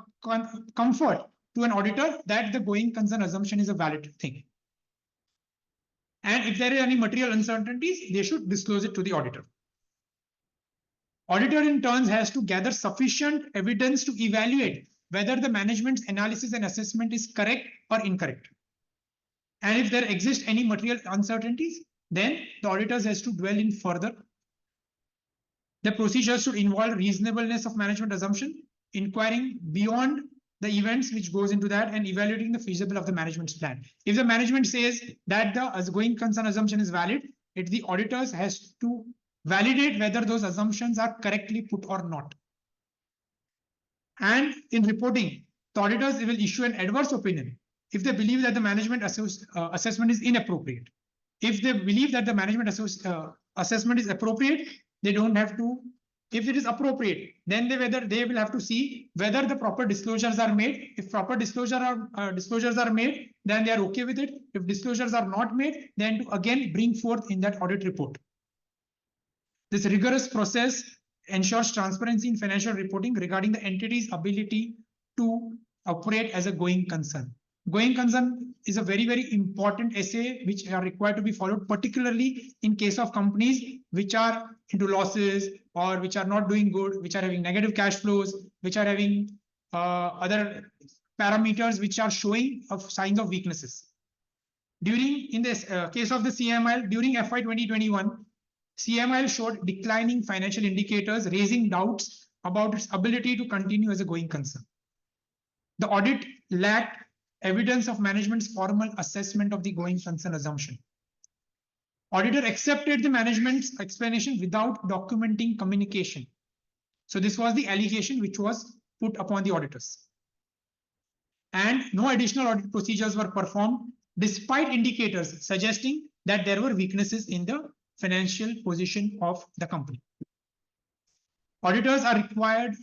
comfort to an auditor that the going concern assumption is a valid thing. And if there are any material uncertainties, they should disclose it to the auditor. Auditor in turn has to gather sufficient evidence to evaluate whether the management's analysis and assessment is correct or incorrect. And if there exist any material uncertainties, then the auditors has to dwell in further. The procedures should involve reasonableness of management assumption, inquiring beyond the events which goes into that, and evaluating the feasibility of the management's plan. If the management says that the going concern assumption is valid, the auditors has to validate whether those assumptions are correctly put or not. And in reporting, the auditors will issue an adverse opinion if they believe that the management assessment is inappropriate. If they believe that the management assessment is appropriate, they don't have to. If it is appropriate, then they will have to see whether the proper disclosures are made. If proper disclosures are made, then they are okay with it. If disclosures are not made, then to again bring forth in that audit report. This rigorous process ensures transparency in financial reporting regarding the entity's ability to operate as a going concern. Going concern is a very, very important essay which are required to be followed, particularly in case of companies which are into losses or which are not doing good, which are having negative cash flows, which are having other parameters which are showing signs of weaknesses. In this case of the CMIL, during FY 2021, CMIL showed declining financial indicators, raising doubts about its ability to continue as a going concern. The audit lacked evidence of management's formal assessment of the going concern assumption. Auditor accepted the management's explanation without documenting communication. So this was the allegation which was put upon the auditors. And no additional audit procedures were performed despite indicators suggesting that there were weaknesses in the financial position of the company. Auditors are required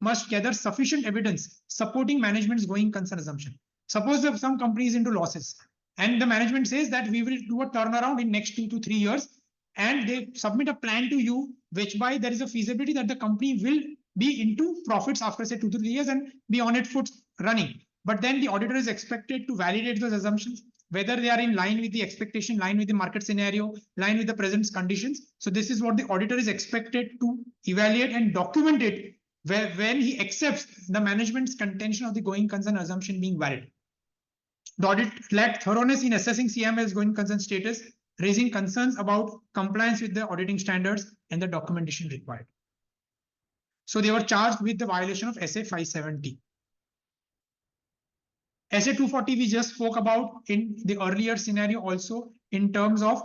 must gather sufficient evidence supporting management's going concern assumption. Suppose if some company is into losses and the management says that we will do a turnaround in next 2 to 3 years, and they submit a plan to you which by there is a feasibility that the company will be into profits after say 2 to 3 years and be on its foot running. But then the auditor is expected to validate those assumptions, whether they are in line with the expectation, line with the market scenario, line with the present conditions. So this is what the auditor is expected to evaluate and document it when he accepts the management's contention of the going concern assumption being valid. The audit lacked thoroughness in assessing CML's going concern status, raising concerns about compliance with the auditing standards and the documentation required. So they were charged with the violation of SA 570. SA 240 we just spoke about in the earlier scenario also in terms of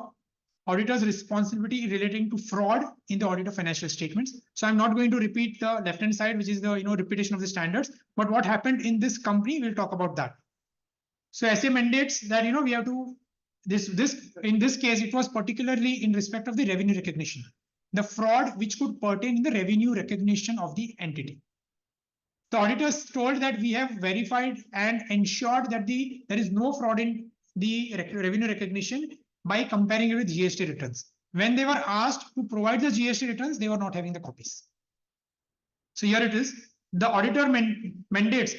auditor's responsibility relating to fraud in the audit of financial statements. So I'm not going to repeat the left-hand side, which is the repetition of the standards, but what happened in this company, we'll talk about that. So SA mandates that we have to in this case, it was particularly in respect of the revenue recognition, the fraud which could pertain in the revenue recognition of the entity. The auditors told that we have verified and ensured that there is no fraud in the revenue recognition by comparing it with GST returns. When they were asked to provide the GST returns, they were not having the copies. So here it is. The auditor mandates,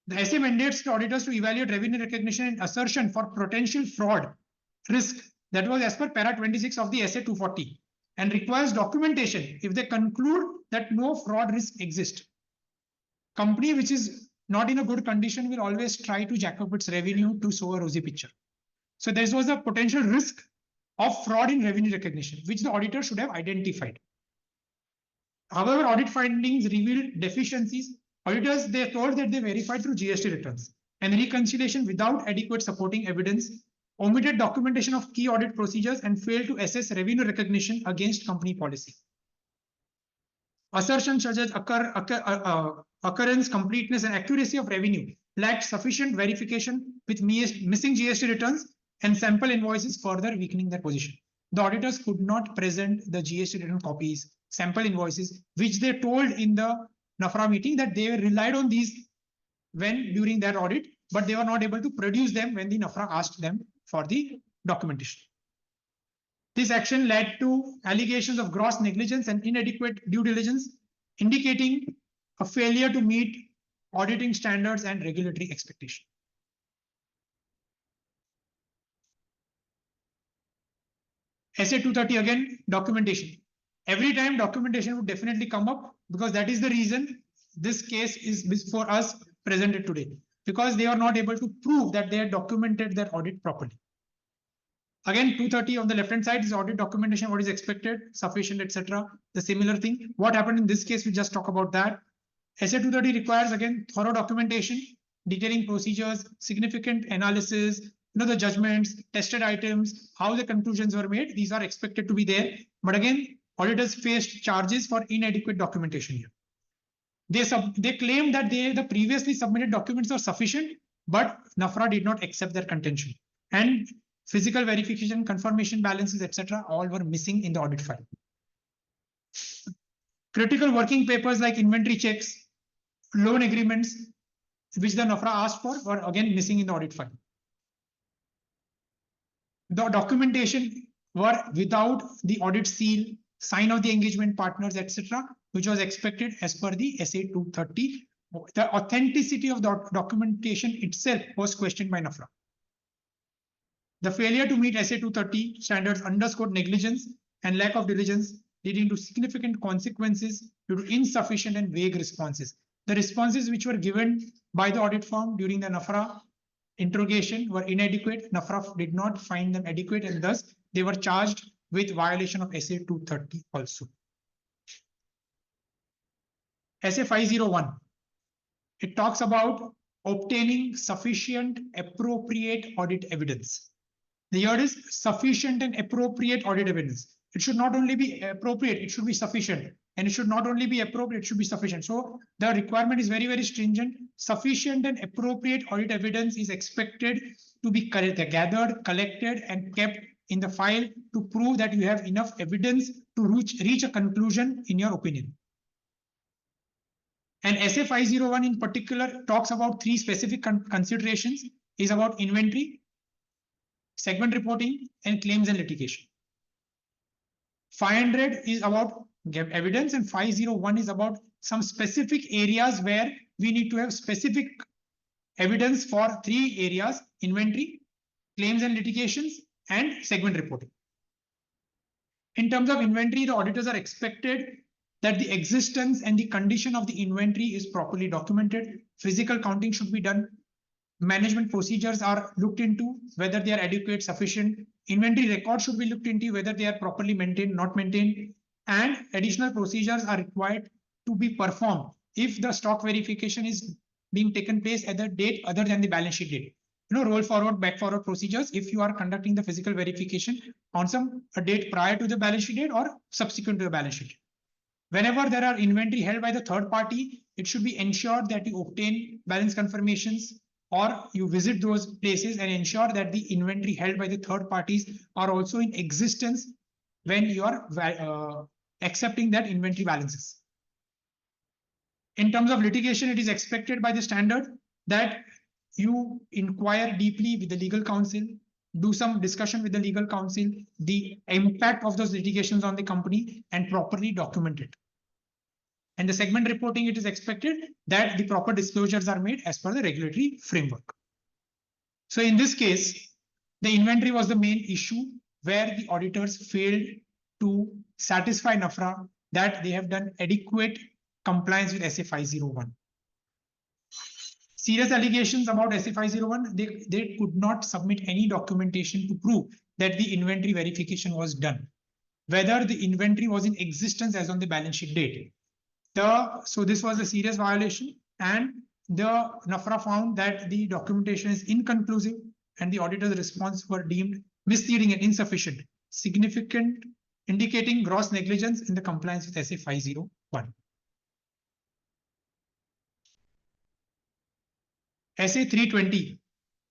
the SA mandates the auditors to evaluate revenue recognition and assertion for potential fraud risk. That was as per para 26 of the SA 240 and requires documentation if they conclude that no fraud risk exists. Company which is not in a good condition will always try to jack up its revenue to show a rosy picture. So there was a potential risk of fraud in revenue recognition, which the auditor should have identified. However, audit findings revealed deficiencies. Auditors, they told that they verified through GST returns and reconciliation without adequate supporting evidence, omitted documentation of key audit procedures, and failed to assess revenue recognition against company policy. Assertions such as occurrence, completeness, and accuracy of revenue lacked sufficient verification with missing GST returns and sample invoices, further weakening their position. The auditors could not present the GST return copies, sample invoices, which they told in the NFRA meeting that they relied on these during their audit, but they were not able to produce them when the NFRA asked them for the documentation. This action led to allegations of gross negligence and inadequate due diligence, indicating a failure to meet auditing standards and regulatory expectations. SA 230 again, documentation. Every time documentation would definitely come up because that is the reason this case is for us presented today, because they are not able to prove that they had documented their audit properly. Again, 230 on the left-hand side is audit documentation, what is expected, sufficient, etc. The similar thing. What happened in this case, we just talk about that. SA 230 requires again thorough documentation, detailing procedures, significant analysis, the judgments, tested items, how the conclusions were made. These are expected to be there. But again, auditors faced charges for inadequate documentation here. They claimed that the previously submitted documents are sufficient, but NFRA did not accept their contention. And physical verification, confirmation balances, etc., all were missing in the audit file. Critical working papers like inventory checks, loan agreements, which the NFRA asked for, were again missing in the audit file. The documentation were without the audit seal, sign of the engagement partners, etc., which was expected as per the SA 230. The authenticity of the documentation itself was questioned by NFRA. The failure to meet SA 230 standards underscored negligence and lack of diligence, leading to significant consequences due to insufficient and vague responses. The responses which were given by the audit firm during the NFRA interrogation were inadequate. NFRA did not find them adequate, and thus they were charged with violation of SA 230 also. SA 501, it talks about obtaining sufficient appropriate audit evidence. The word is sufficient and appropriate audit evidence. It should not only be appropriate, it should be sufficient. And it should not only be appropriate, it should be sufficient. So the requirement is very, very stringent. Sufficient and appropriate audit evidence is expected to be gathered, collected, and kept in the file to prove that you have enough evidence to reach a conclusion in your opinion. And SA 501 in particular talks about three specific considerations, is about inventory, segment reporting, and claims and litigation. 500 is about evidence, and 501 is about some specific areas where we need to have specific evidence for three areas: inventory, claims and litigations, and segment reporting. In terms of inventory, the auditors are expected that the existence and the condition of the inventory is properly documented. Physical counting should be done. Management procedures are looked into, whether they are adequate, sufficient. Inventory records should be looked into, whether they are properly maintained, not maintained. And additional procedures are required to be performed if the stock verification is being taken place at the date other than the balance sheet date. Roll forward, back forward procedures if you are conducting the physical verification on a date prior to the balance sheet date or subsequent to the balance sheet. Whenever there are inventory held by the third party, it should be ensured that you obtain balance confirmations or you visit those places and ensure that the inventory held by the third parties are also in existence when you are accepting that inventory balances. In terms of litigation, it is expected by the standard that you inquire deeply with the legal counsel, do some discussion with the legal counsel, the impact of those litigations on the company, and properly document it. And the segment reporting, it is expected that the proper disclosures are made as per the regulatory framework. So in this case, the inventory was the main issue where the auditors failed to satisfy NFRA that they have done adequate compliance with SA 501. Serious allegations about SA 501, they could not submit any documentation to prove that the inventory verification was done, whether the inventory was in existence as on the balance sheet date. So this was a serious violation, and the NFRA found that the documentation is inconclusive and the auditor's response were deemed misleading and insufficient, significant, indicating gross negligence in the compliance with SA 501. SA 320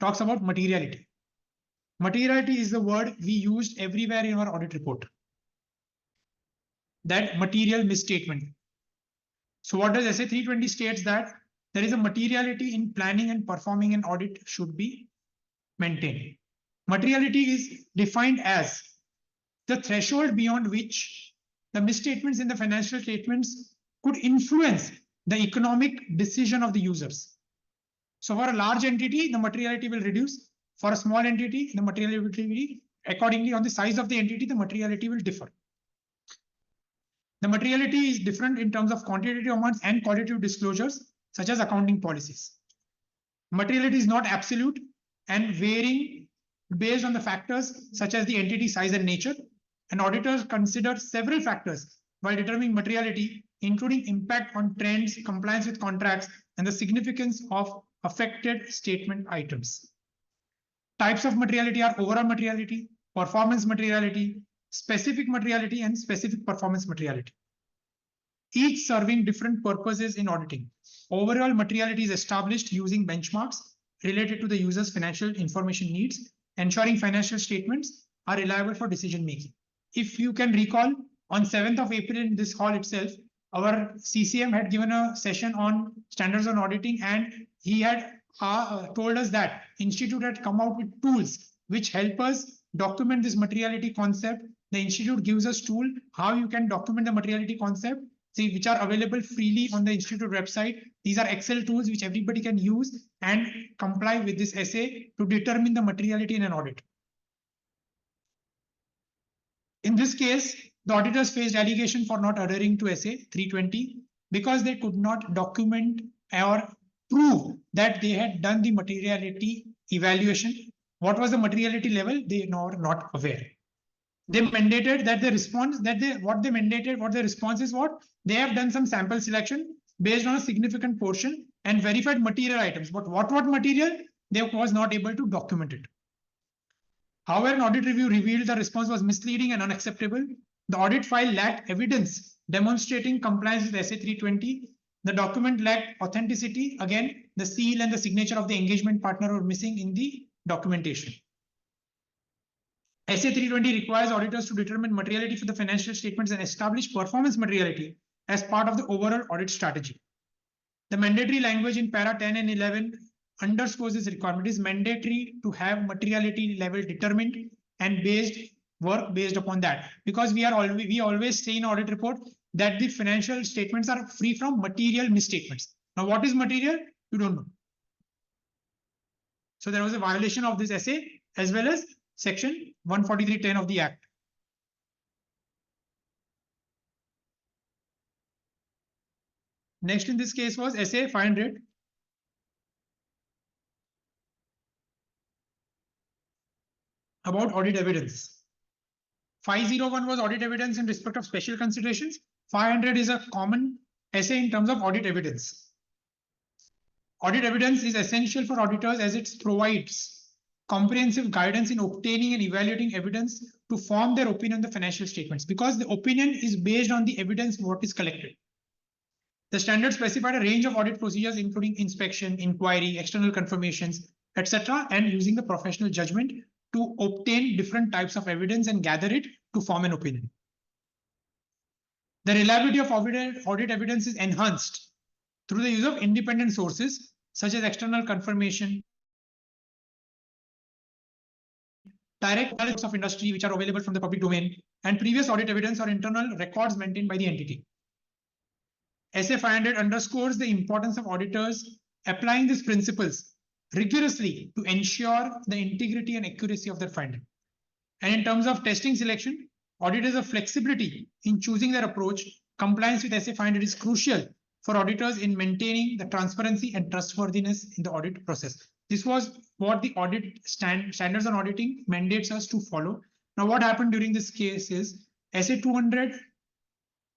talks about materiality. Materiality is the word we used everywhere in our audit report. That material misstatement. So what does SA 320 states? That there is a materiality in planning and performing an audit should be maintained. Materiality is defined as the threshold beyond which the misstatements in the financial statements could influence the economic decision of the users. So for a large entity, the materiality will reduce. For a small entity, the materiality will be accordingly on the size of the entity, the materiality will differ. The materiality is different in terms of quantitative amounts and qualitative disclosures, such as accounting policies. Materiality is not absolute and varying based on the factors such as the entity size and nature. And auditors consider several factors while determining materiality, including impact on trends, compliance with contracts, and the significance of affected statement items. Types of materiality are overall materiality, performance materiality, specific materiality, and specific performance materiality, each serving different purposes in auditing. Overall materiality is established using benchmarks related to the user's financial information needs, ensuring financial statements are reliable for decision making. If you can recall, on 7th of April in this hall itself, our CCM had given a session on standards on auditing, and he had told us that Institute had come out with tools which help us document this materiality concept. The Institute gives us tool how you can document the materiality concept, which are available freely on the Institute website. These are Excel tools which everybody can use and comply with this essay to determine the materiality in an audit. In this case, the auditors faced allegation for not adhering to SA 320 because they could not document or prove that they had done the materiality evaluation. What was the materiality level? They were not aware. They mandated that the response that what the response is what they have done some sample selection based on a significant portion and verified material items. But what material? They was not able to document it. However, an audit review revealed the response was misleading and unacceptable. The audit file lacked evidence demonstrating compliance with SA 320. The document lacked authenticity. Again, the seal and the signature of the engagement partner were missing in the documentation. SA 320 requires auditors to determine materiality for the financial statements and establish performance materiality as part of the overall audit strategy. The mandatory language in para 10 and 11 underscores this requirement. It is mandatory to have materiality level determined and work based upon that, because we always say in audit report that the financial statements are free from material misstatements. Now, what is material? You don't know. So there was a violation of this essay as well as section 143(10) of the Act. Next in this case was essay 500. About audit evidence. 501 was audit evidence in respect of special considerations. 500 is a common essay in terms of audit evidence. Audit evidence is essential for auditors as it provides comprehensive guidance in obtaining and evaluating evidence to form their opinion on the financial statements, because the opinion is based on the evidence what is collected. The standard specified a range of audit procedures, including inspection, inquiry, external confirmations, etc., and using the professional judgment to obtain different types of evidence and gather it to form an opinion. The reliability of audit evidence is enhanced through the use of independent sources such as external confirmation, direct analysis of industry which are available from the public domain, and previous audit evidence or internal records maintained by the entity. SA 500 underscores the importance of auditors applying these principles rigorously to ensure the integrity and accuracy of their finding. And in terms of testing selection, auditors have flexibility in choosing their approach. Compliance with SA 500 is crucial for auditors in maintaining the transparency and trustworthiness in the audit process. This was what the audit standards on auditing mandates us to follow. Now, what happened during this case is SA 200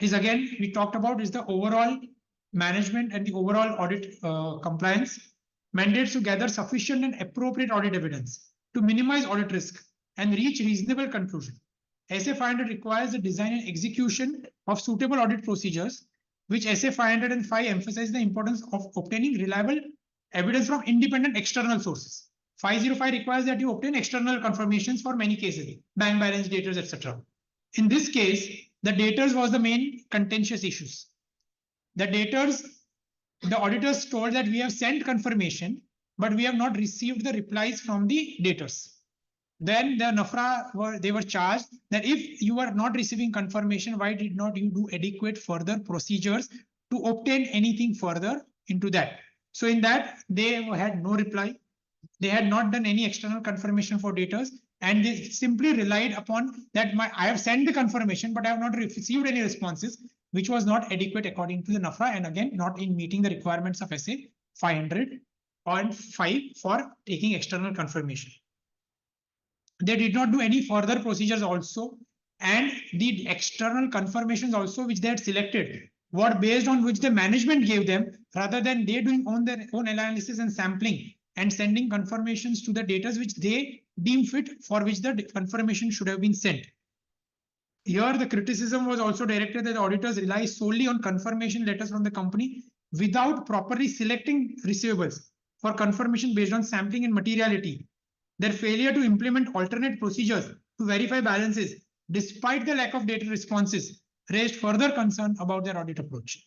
is, again, we talked about, is the overall management and the overall audit compliance mandates to gather sufficient and appropriate audit evidence to minimize audit risk and reach reasonable conclusion. SA 500 requires the design and execution of suitable audit procedures, which SA 505 emphasizes the importance of obtaining reliable evidence from independent external sources. 505 requires that you obtain external confirmations for many cases, bank balance, daters, etc. In this case, the daters was the main contentious issues. The daters, the auditors told that we have sent confirmation, but we have not received the replies from the daters. Then the NFRA they were charged that if you are not receiving confirmation, why did not you do adequate further procedures to obtain anything further into that? So in that, they had no reply. They had not done any external confirmation for daters, and they simply relied upon that I have sent the confirmation, but I have not received any responses, which was not adequate according to the NFRA, and again, not in meeting the requirements of SA 500.5 for taking external confirmation. They did not do any further procedures also, and the external confirmations also which they had selected were based on which the management gave them, rather than they doing their own analysis and sampling and sending confirmations to the data which they deem fit, for which the confirmation should have been sent. Here, the criticism was also directed that the auditors rely solely on confirmation letters from the company without properly selecting receivables for confirmation based on sampling and materiality. Their failure to implement alternate procedures to verify balances, despite the lack of data responses, raised further concern about their audit approach.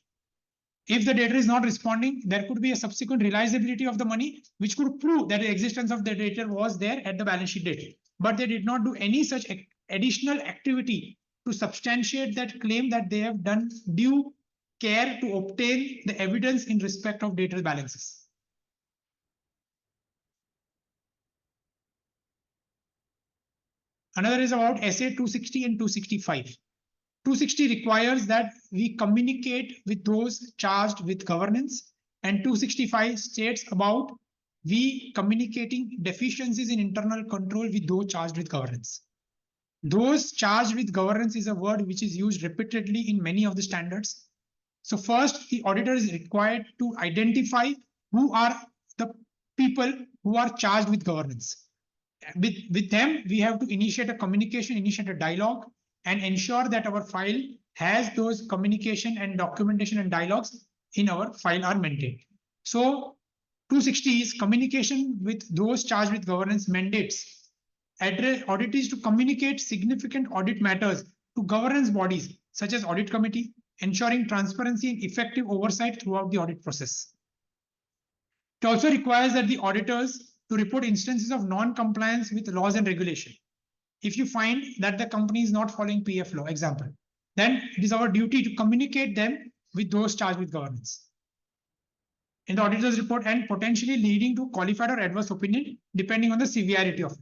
If the data is not responding, there could be a subsequent realizability of the money, which could prove that the existence of the data was there at the balance sheet date. But they did not do any such additional activity to substantiate that claim that they have done due care to obtain the evidence in respect of data balances. Another is about SA 260 and 265. 260 requires that we communicate with those charged with governance, and 265 states about we communicating deficiencies in internal control with those charged with governance. Those charged with governance is a word which is used repeatedly in many of the standards. So first, the auditor is required to identify who are the people who are charged with governance. With them, we have to initiate a communication, initiate a dialogue, and ensure that our file has those communication and documentation and dialogues in our file are maintained. So 260 is communication with those charged with governance mandates. Auditors to communicate significant audit matters to governance bodies such as audit committee, ensuring transparency and effective oversight throughout the audit process. It also requires that the auditors to report instances of non-compliance with laws and regulation. If you find that the company is not following PF law, example, then it is our duty to communicate them with those charged with governance in the auditor's report and potentially leading to qualified or adverse opinion depending on the severity of it.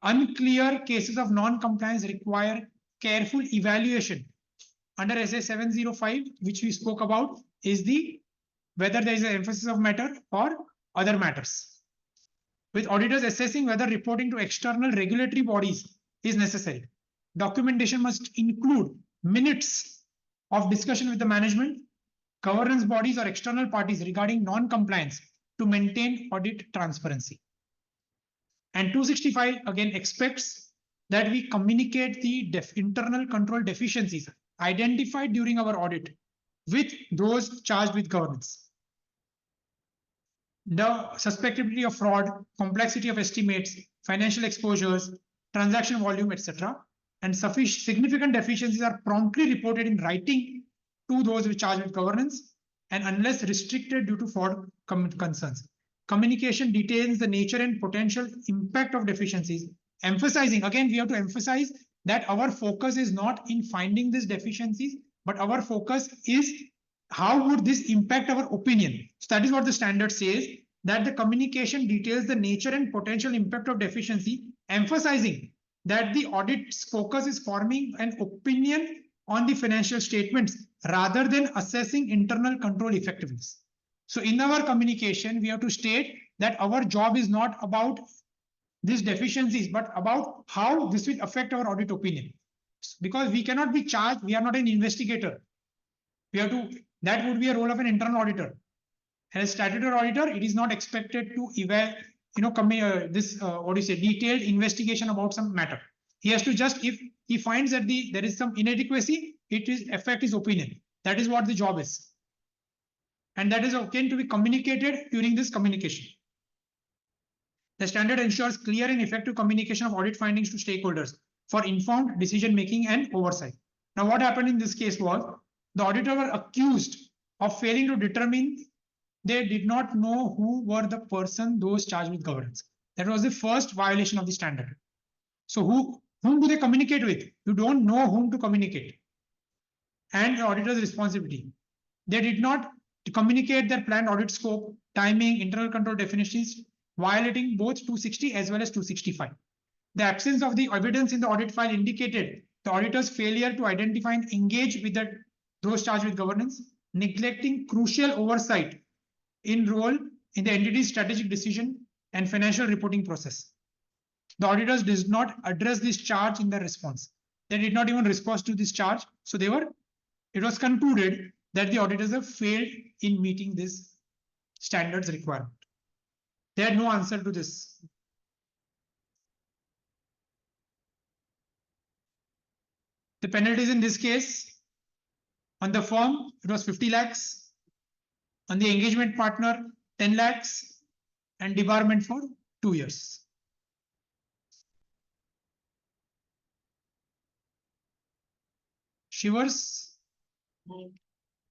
Unclear cases of non-compliance require careful evaluation. Under SA 705, which we spoke about, is the whether there is an emphasis of matter or other matters. With auditors assessing whether reporting to external regulatory bodies is necessary. Documentation must include minutes of discussion with the management, governance bodies or external parties regarding non-compliance to maintain audit transparency. And 265 again expects that we communicate the internal control deficiencies identified during our audit with those charged with governance. The suspectibility of fraud, complexity of estimates, financial exposures, transaction volume, etc. and significant deficiencies are promptly reported in writing to those charged with governance and unless restricted due to fraud concerns. Communication details the nature and potential impact of deficiencies, emphasizing, again, we have to emphasize that our focus is not in finding these deficiencies, but our focus is how would this impact our opinion. So that is what the standard says, that the communication details the nature and potential impact of deficiency, emphasizing that the audit's focus is forming an opinion on the financial statements rather than assessing internal control effectiveness. So in our communication, we have to state that our job is not about these deficiencies, but about how this will affect our audit opinion. Because we cannot be charged, we are not an investigator. We have to, that would be a role of an internal auditor. As statutory auditor, it is not expected to evaluate, what do you say, detailed investigation about some matter. He has to just, if he finds that there is some inadequacy, it is affect his opinion. That is what the job is. And that is again to be communicated during this communication. The standard ensures clear and effective communication of audit findings to stakeholders for informed decision making and oversight. Now, what happened in this case was the auditor were accused of failing to determine they did not know who were the person those charged with governance. That was the first violation of the standard. So whom do they communicate with? You don't know whom to communicate. And the auditor's responsibility. They did not communicate their planned audit scope, timing, internal control definitions, violating both 260 as well as 265. The absence of the evidence in the audit file indicated the auditor's failure to identify and engage with those charged with governance, neglecting crucial oversight in role in the entity's strategic decision and financial reporting process. The auditors did not address this charge in their response. They did not even respond to this charge. So it was concluded that the auditors have failed in meeting this standards requirement. They had no answer to this. The penalties in this case, on the firm, it was 50 lakhs. On the engagement partner, 10 lakhs and debarment for 2 years. Shivers?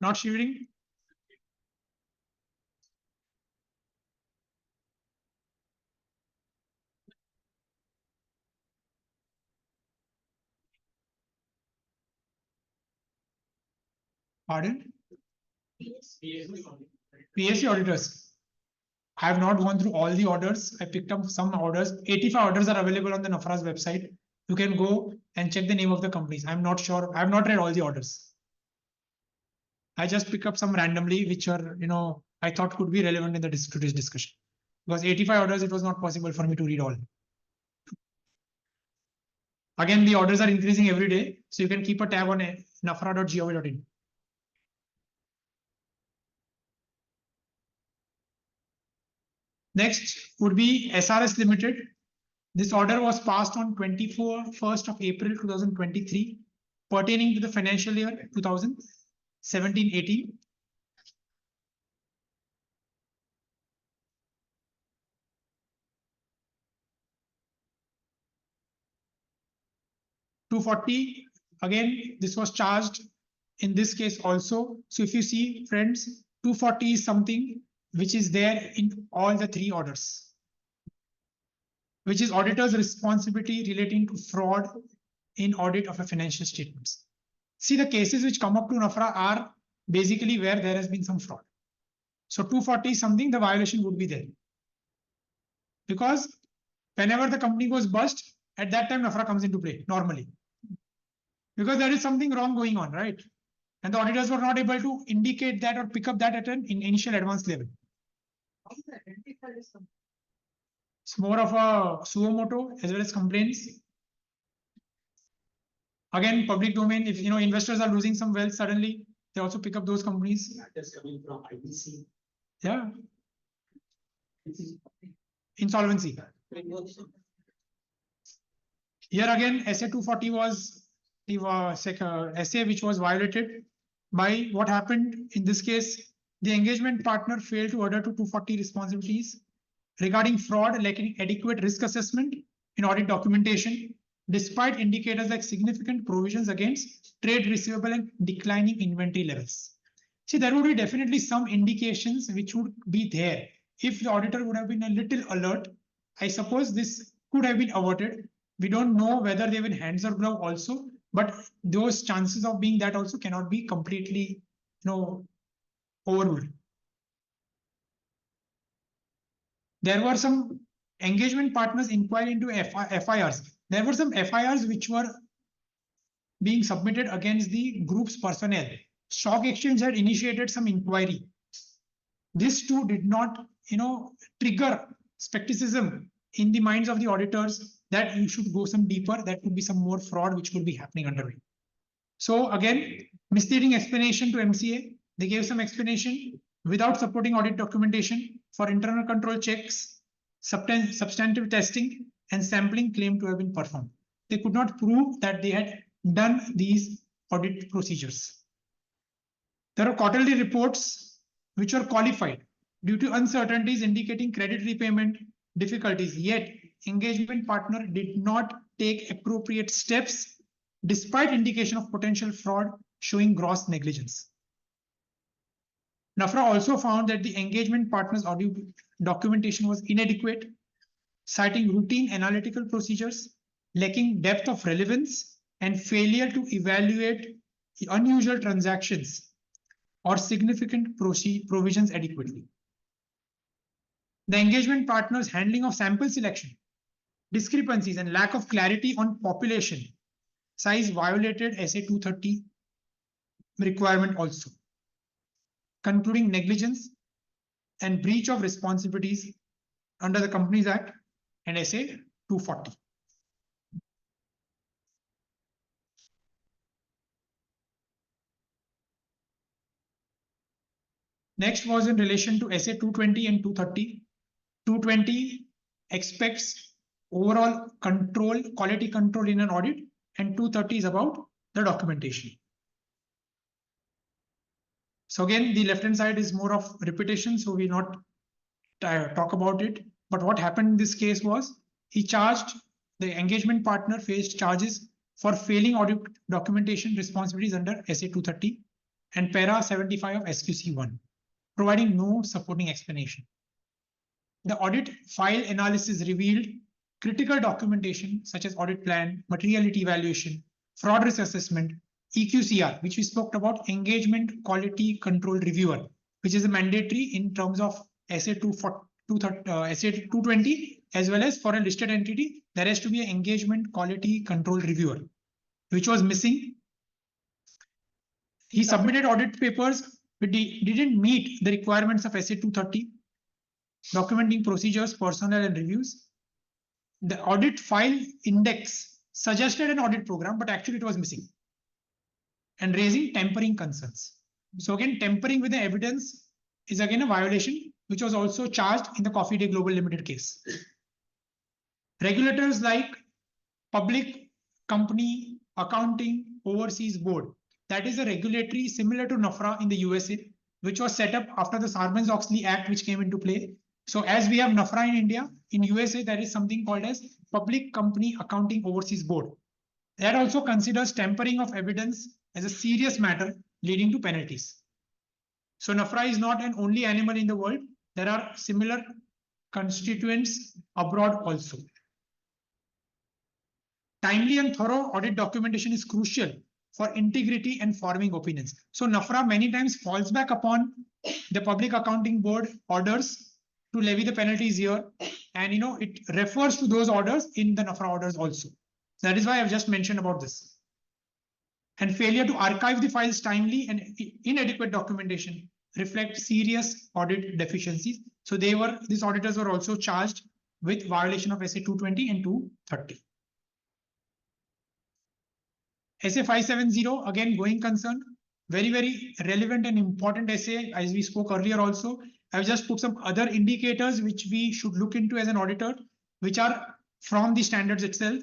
Not shivering? Pardon? PSC auditors. I have not gone through all the orders. I picked up some orders. 85 orders are available on the NFRA's website. You can go and check the name of the companies. I'm not sure. I have not read all the orders. I just pick up some randomly, which are, I thought could be relevant in the today's discussion. Because 85 orders, it was not possible for me to read all. Again, the orders are increasing every day. So you can keep a tab on nafra.gov.in. Next would be SRS Limited. This order was passed on 1st of April 2023, pertaining to the financial year 2017-18. $240. Again, this was charged in this case also. So if you see, friends, 240 is something which is there in all the three orders, which is auditor's responsibility relating to fraud in audit of a financial statements. See, the cases which come up to NFRA are basically where there has been some fraud. So 240 is something, the violation would be there. Because whenever the company goes bust, at that time NFRA comes into play normally. Because there is something wrong going on, right? And the auditors were not able to indicate that or pick up that at an initial advanced level. It's more of a suo motu as well as complaints. Again, public domain, if investors are losing some wealth suddenly, they also pick up those companies. That is coming from IBC. Yeah, insolvency. Here again, SA 240 was the SA which was violated by what happened in this case. The engagement partner failed to adhere to 240 responsibilities regarding fraud, lacking adequate risk assessment in audit documentation, despite indicators like significant provisions against trade receivable and declining inventory levels. See, there would be definitely some indications which would be there. If the auditor would have been a little alert, I suppose this could have been averted. We don't know whether they will hands or glove also, but those chances of being that also cannot be completely, overruled. There were some engagement partners inquiry into FIRs. There were some FIRs which were being submitted against the group's personnel. Stock Exchange had initiated some inquiry. This too did not, trigger skepticism in the minds of the auditors that you should go some deeper. That could be some more fraud which could be happening underway. So again, misleading explanation to MCA. They gave some explanation without supporting audit documentation for internal control checks, substantive testing, and sampling claimed to have been performed. They could not prove that they had done these audit procedures. There are quarterly reports which were qualified due to uncertainties indicating credit repayment difficulties, yet engagement partner did not take appropriate steps despite indication of potential fraud showing gross negligence. NFRA also found that the engagement partner's audit documentation was inadequate, citing routine analytical procedures, lacking depth of relevance, and failure to evaluate unusual transactions or significant provisions adequately. The engagement partner's handling of sample selection, discrepancies, and lack of clarity on population size violated SA 230 requirement also, concluding negligence and breach of responsibilities under the Companies Act and SA 240. Next was in relation to SA 220 and 230. 220 expects overall control, quality control in an audit, and 230 is about the documentation. So again, the left-hand side is more of repetition, so we not talk about it. But what happened in this case was the engagement partner faced charges for failing audit documentation responsibilities under SA 230 and para 75 of SQC 1, providing no supporting explanation. The audit file analysis revealed critical documentation such as audit plan, materiality evaluation, fraud risk assessment, EQCR, which we spoke about, engagement quality control reviewer, which is a mandatory in terms of SA 220, as well as for a listed entity, there has to be an engagement quality control reviewer, which was missing. He submitted audit papers, but didn't meet the requirements of SA 230, documenting procedures, personnel, and reviews. The audit file index suggested an audit program, but actually it was missing, and raising tampering concerns. So again, tampering with the evidence is again a violation, which was also charged in the Coffee Day Global Limited case. Regulators like Public Company Accounting Overseas Board, that is a regulatory similar to NFRA in the USA, which was set up after the Sarbanes-Oxley Act, which came into play. So as we have NFRA in India, in USA, there is something called as Public Company Accounting Overseas Board. That also considers tampering of evidence as a serious matter leading to penalties. So NFRA is not an only animal in the world. there are similar constituents abroad also. Timely and thorough audit documentation is crucial for integrity and forming opinions. So NFRA many times falls back upon the Public Accounting Board orders to levy the penalties here, and it refers to those orders in the NFRA orders also. That is why I've just mentioned about this. And failure to archive the files timely and inadequate documentation reflect serious audit deficiencies. So these auditors were also charged with violation of SA 220 and 230. SA 570, again, going concern, very, very relevant and important essay, as we spoke earlier also. I've just put some other indicators which we should look into as an auditor, which are from the standards itself.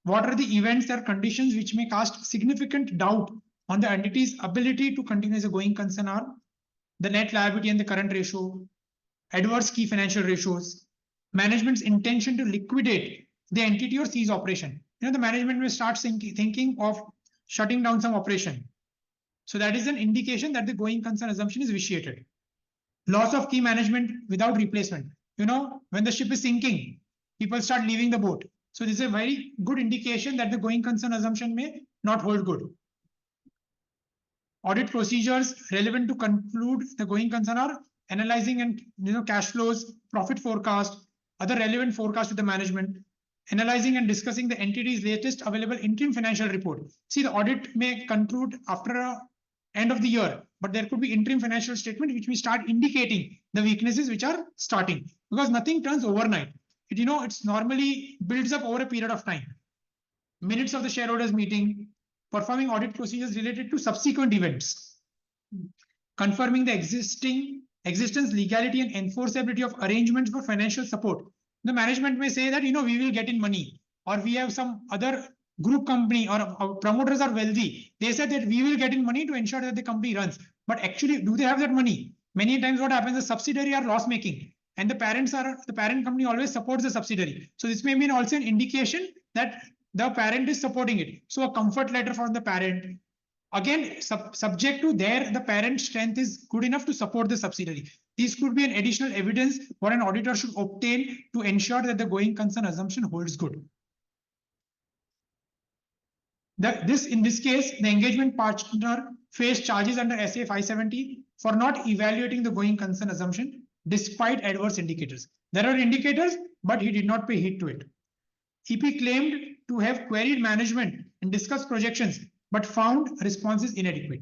What are the events or conditions which may cast significant doubt on the entity's ability to continue as a going concern are the net liability and the current ratio, adverse key financial ratios, management's intention to liquidate the entity or cease operation. The management may start thinking of shutting down some operation. So that is an indication that the going concern assumption is vitiated. Loss of key management without replacement. When the ship is sinking, people start leaving the boat. So this is a very good indication that the going concern assumption may not hold good. Audit procedures relevant to conclude the going concern are analyzing and cash flows, profit forecast, other relevant forecasts to the management, analyzing and discussing the entity's latest available interim financial report. See, the audit may conclude after the end of the year, but there could be interim financial statement which may start indicating the weaknesses which are starting, because nothing turns overnight. It's normally builds up over a period of time. Minutes of the shareholders meeting, performing audit procedures related to subsequent events, confirming the existence, legality and enforceability of arrangements for financial support. The management may say that, we will get in money, or we have some other group company, or our promoters are wealthy. They said that we will get in money to ensure that the company runs. But actually, do they have that money? Many times what happens, the subsidiary are loss making, and the parent company always supports the subsidiary. So this may be also an indication that the parent is supporting it. So a comfort letter from the parent, again, subject to the parent's strength is good enough to support the subsidiary. This could be an additional evidence what an auditor should obtain to ensure that the going concern assumption holds good. In this case, the engagement partner faced charges under SA 570 for not evaluating the going concern assumption despite adverse indicators. There are indicators, but he did not pay heed to it. EP claimed to have queried management and discussed projections, but found responses inadequate.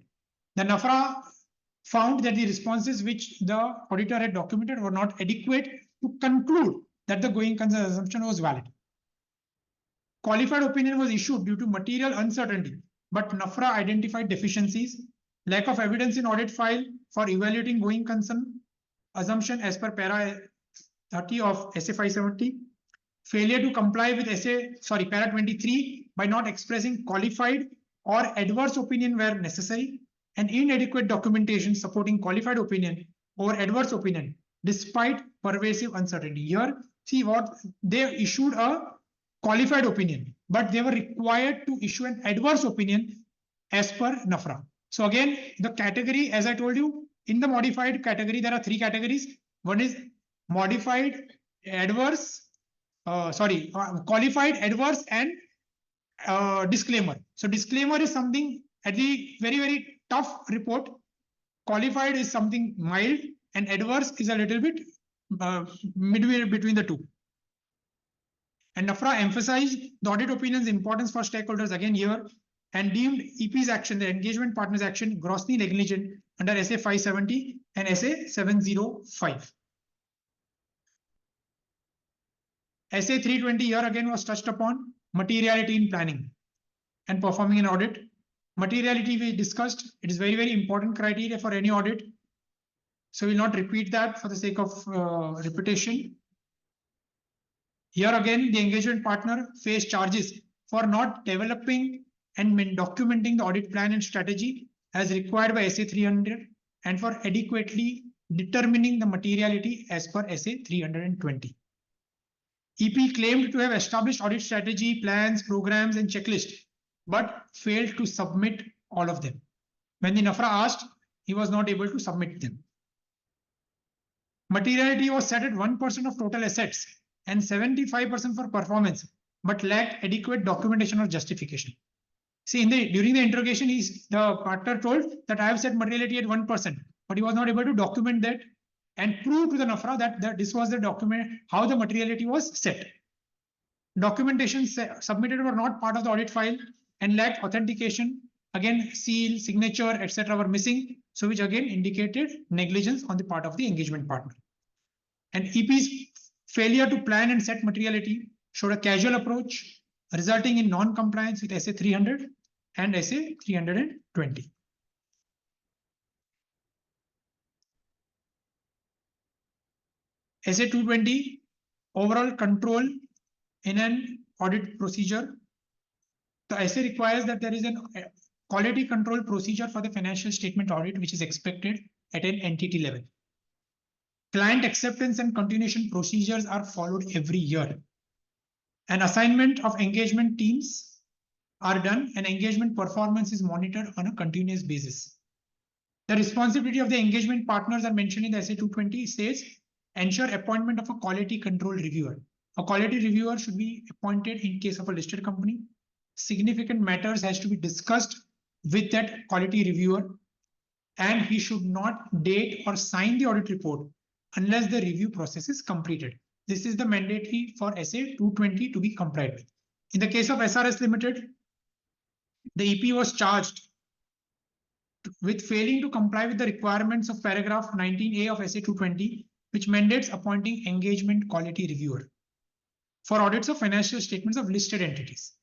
The NFRA found that the responses which the auditor had documented were not adequate to conclude that the going concern assumption was valid. Qualified opinion was issued due to material uncertainty, but NFRA identified deficiencies, lack of evidence in audit file for evaluating going concern assumption as per para 30 of SA 570, failure to comply with para 23 by not expressing qualified or adverse opinion where necessary, and inadequate documentation supporting qualified opinion or adverse opinion despite pervasive uncertainty. Here, see what they issued a qualified opinion, but they were required to issue an adverse opinion as per NFRA. So again, the category, as I told you, in the modified category, there are three categories. One is modified, adverse, qualified, adverse, and disclaimer. So disclaimer is something at the very, very tough report. Qualified is something mild, and adverse is a little bit midway between the two. And NFRA emphasized the audit opinion's importance for stakeholders again here, and deemed EP's action, the engagement partner's action, grossly negligent under SA 570 and SA 705. SA 320 here again was touched upon, materiality in planning and performing an audit. Materiality we discussed, it is very, very important criteria for any audit. So we'll not repeat that for the sake of repetition. Here again, the engagement partner faced charges for not developing and documenting the audit plan and strategy as required by SA 300 and for adequately determining the materiality as per SA 320. EP claimed to have established audit strategy, plans, programs, and checklist, but failed to submit all of them. When the NFRA asked, he was not able to submit them. Materiality was set at 1% of total assets and 75% for performance, but lacked adequate documentation or justification. See, during the interrogation, the partner told that I have set materiality at 1%, but he was not able to document that and prove to the NFRA that this was the document, how the materiality was set. Documentation submitted were not part of the audit file and lacked authentication. Again, seal, signature, etc. were missing, so which again indicated negligence on the part of the engagement partner. And EP's failure to plan and set materiality showed a casual approach, resulting in non-compliance with SA 300 and SA 320. SA 220, overall control in an audit procedure. The SA requires that there is a quality control procedure for the financial statement audit, which is expected at an entity level. Client acceptance and continuation procedures are followed every year. An assignment of engagement teams are done and engagement performance is monitored on a continuous basis. The responsibility of the engagement partners are mentioned in the SA 220. Says ensure appointment of a quality control reviewer. A quality reviewer should be appointed in case of a listed company. Significant matters has to be discussed with that quality reviewer, and he should not date or sign the audit report unless the review process is completed. This is the mandatory for SA 220 to be complied with. In the case of SRS Limited, the EP was charged with failing to comply with the requirements of paragraph 19A of SA 220, which mandates appointing engagement quality reviewer for audits of financial statements of listed entities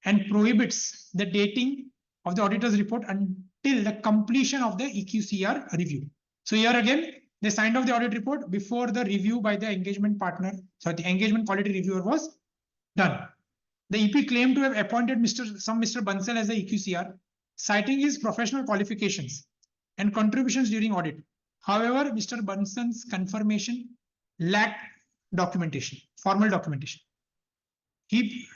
and prohibits the dating of the auditor's report until the completion of the EQCR review. So here again, they signed off the audit report before the review by the engagement partner. So the engagement quality reviewer was done. The EP claimed to have appointed Mr. Bansal as the EQCR, citing his professional qualifications and contributions during audit. However, Mr. Bansal's confirmation lacked documentation, formal documentation. He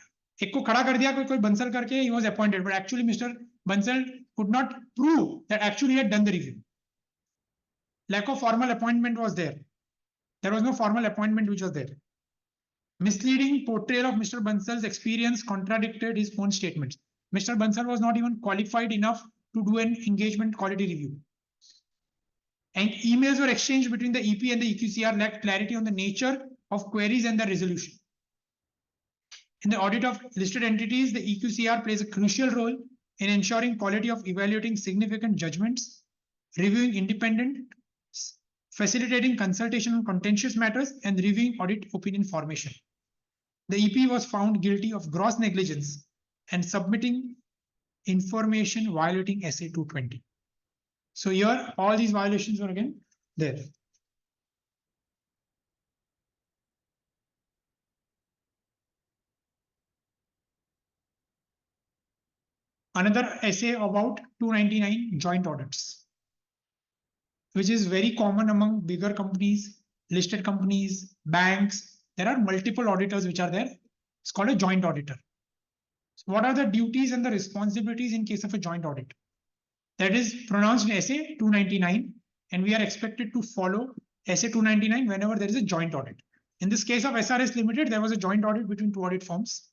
Bansal karke, he was appointed, but actually Mr. Bansal could not prove that actually he had done the review. Lack of formal appointment was there. There was no formal appointment which was there. Misleading portrayal of Mr. Bansal's experience contradicted his own statements. Mr. Bansal was not even qualified enough to do an engagement quality review. And emails were exchanged between the EP and the EQCR lacked clarity on the nature of queries and the resolution. In the audit of listed entities, the EQCR plays a crucial role in ensuring quality of evaluating significant judgments, reviewing independent, facilitating consultation on contentious matters, and reviewing audit opinion formation. The EP was found guilty of gross negligence and submitting information violating SA 220. So here, all these violations were again there. Another essay about 299 joint audits, which is very common among bigger companies, listed companies, banks. There are multiple auditors which are there. It's called a joint auditor. So what are the duties and the responsibilities in case of a joint audit? That is pronounced in SA 299, and we are expected to follow SA 299 whenever there is a joint audit. In this case of SRS Limited, there was a joint audit between two audit firms.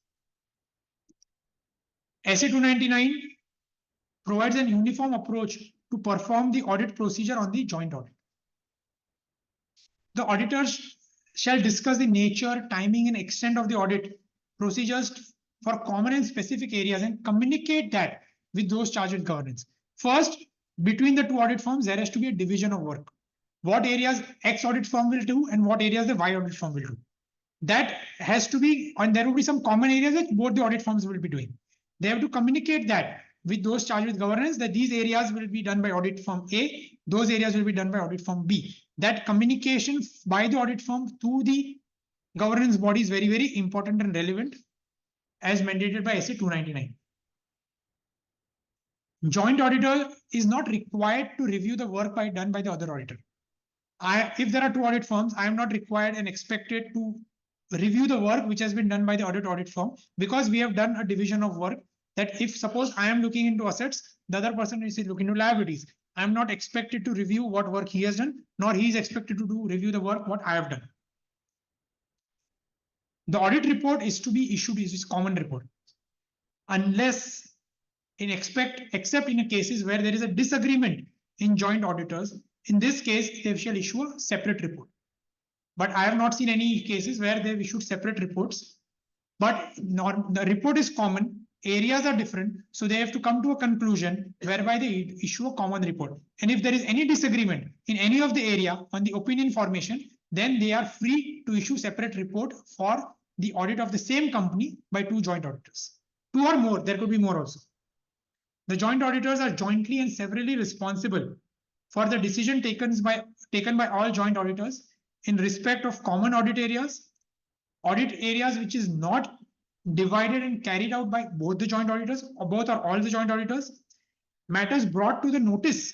SA 299 provides an uniform approach to perform the audit procedure on the joint audit. The auditors shall discuss the nature, timing, and extent of the audit procedures for common and specific areas and communicate that with those charged with governance. First, between the two audit firms, there has to be a division of work. What areas X audit firm will do and what areas the Y audit firm will do. That has to be, and there will be some common areas that both the audit firms will be doing. They have to communicate that with those charged with governance, that these areas will be done by audit firm A, those areas will be done by audit firm B. That communication by the audit firm to the governance body is very, very important and relevant as mandated by SA 299. Joint auditor is not required to review the work done by the other auditor. If there are two audit firms, I am not required and expected to review the work which has been done by the audit firm, because we have done a division of work that if suppose I am looking into assets, the other person is looking into liabilities. I'm not expected to review what work he has done, nor he is expected to review the work what I have done. The audit report is to be issued is common report, unless except in cases where there is a disagreement in joint auditors. In this case, they shall issue a separate report. But I have not seen any cases where they've issued separate reports. But the report is common, areas are different, so they have to come to a conclusion whereby they issue a common report. And if there is any disagreement in any of the area on the opinion formation, then they are free to issue separate report for the audit of the same company by two joint auditors. Two or more, there could be more also. The joint auditors are jointly and severally responsible for the decision taken by all joint auditors in respect of common audit areas which is not divided and carried out by both the joint auditors or both or all the joint auditors, matters brought to the notice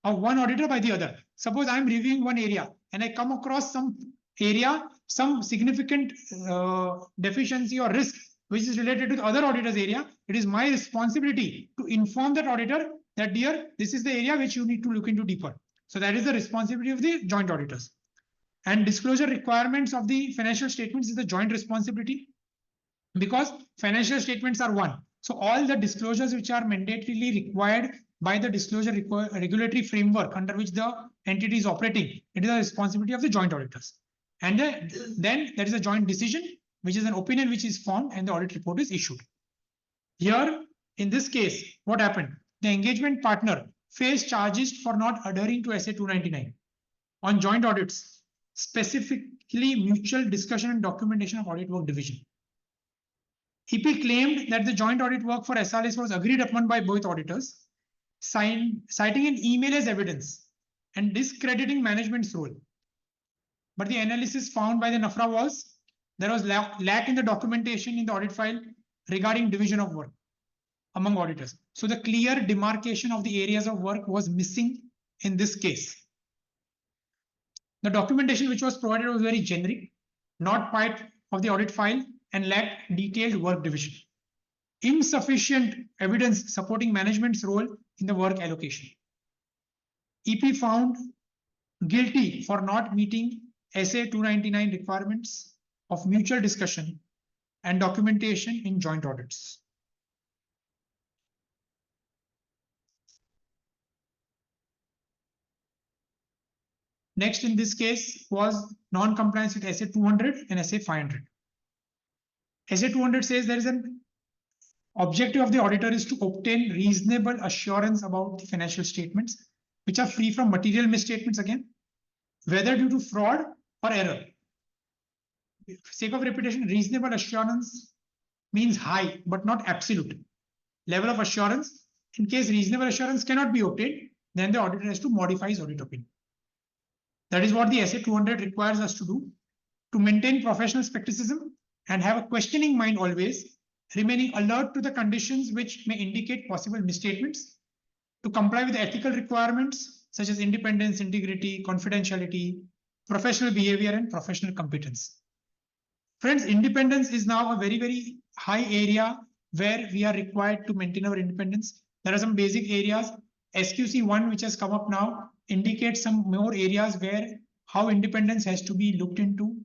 of one auditor by the other. Suppose I am reviewing one area and I come across some area, some significant deficiency or risk which is related to the other auditor's area. It is my responsibility to inform that auditor that, dear, this is the area which you need to look into deeper. So that is the responsibility of the joint auditors. And disclosure requirements of the financial statements is the joint responsibility, because financial statements are one. So all the disclosures which are mandatorily required by the disclosure regulatory framework under which the entity is operating, it is the responsibility of the joint auditors. And then there is a joint decision, which is an opinion which is formed and the audit report is issued. Here, in this case, what happened? The engagement partner faced charges for not adhering to SA 299 on joint audits, specifically mutual discussion and documentation of audit work division. EP claimed that the joint audit work for SRS was agreed upon by both auditors, citing an email as evidence and discrediting management's role. But the analysis found by the NFRA was there was lack in the documentation in the audit file regarding division of work among auditors. So the clear demarcation of the areas of work was missing in this case. The documentation which was provided was very generic, not part of the audit file, and lacked detailed work division. Insufficient evidence supporting management's role in the work allocation. EP found guilty for not meeting SA 299 requirements of mutual discussion and documentation in joint audits. Next in this case was non-compliance with SA 200 and SA 500. SA 200 says there is an objective of the auditor is to obtain reasonable assurance about the financial statements, which are free from material misstatements again, whether due to fraud or error. For sake of repetition, reasonable assurance means high, but not absolute level of assurance. In case reasonable assurance cannot be obtained, then the auditor has to modify his audit opinion. That is what the SA 200 requires us to do, to maintain professional skepticism and have a questioning mind always, remaining alert to the conditions which may indicate possible misstatements, to comply with ethical requirements such as independence, integrity, confidentiality, professional behavior, and professional competence. Friends, independence is now a very, very high area where we are required to maintain our independence. There are some basic areas. SQC1, which has come up now, indicates some more areas where how independence has to be looked into.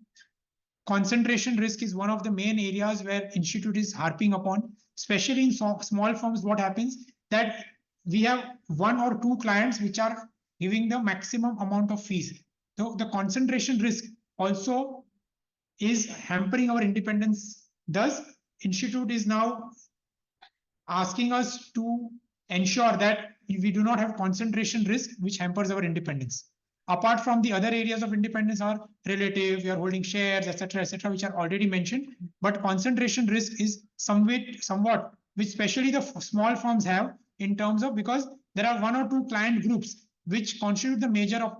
Concentration risk is one of the main areas where institute is harping upon, especially in small firms. What happens that we have one or two clients which are giving the maximum amount of fees. So the concentration risk also is hampering our independence. Thus, institute is now asking us to ensure that we do not have concentration risk which hampers our independence. Apart from the other areas of independence are relative, we are holding shares, etc., which are already mentioned. But concentration risk is somewhat which especially the small firms have in terms of, because there are one or two client groups which constitute the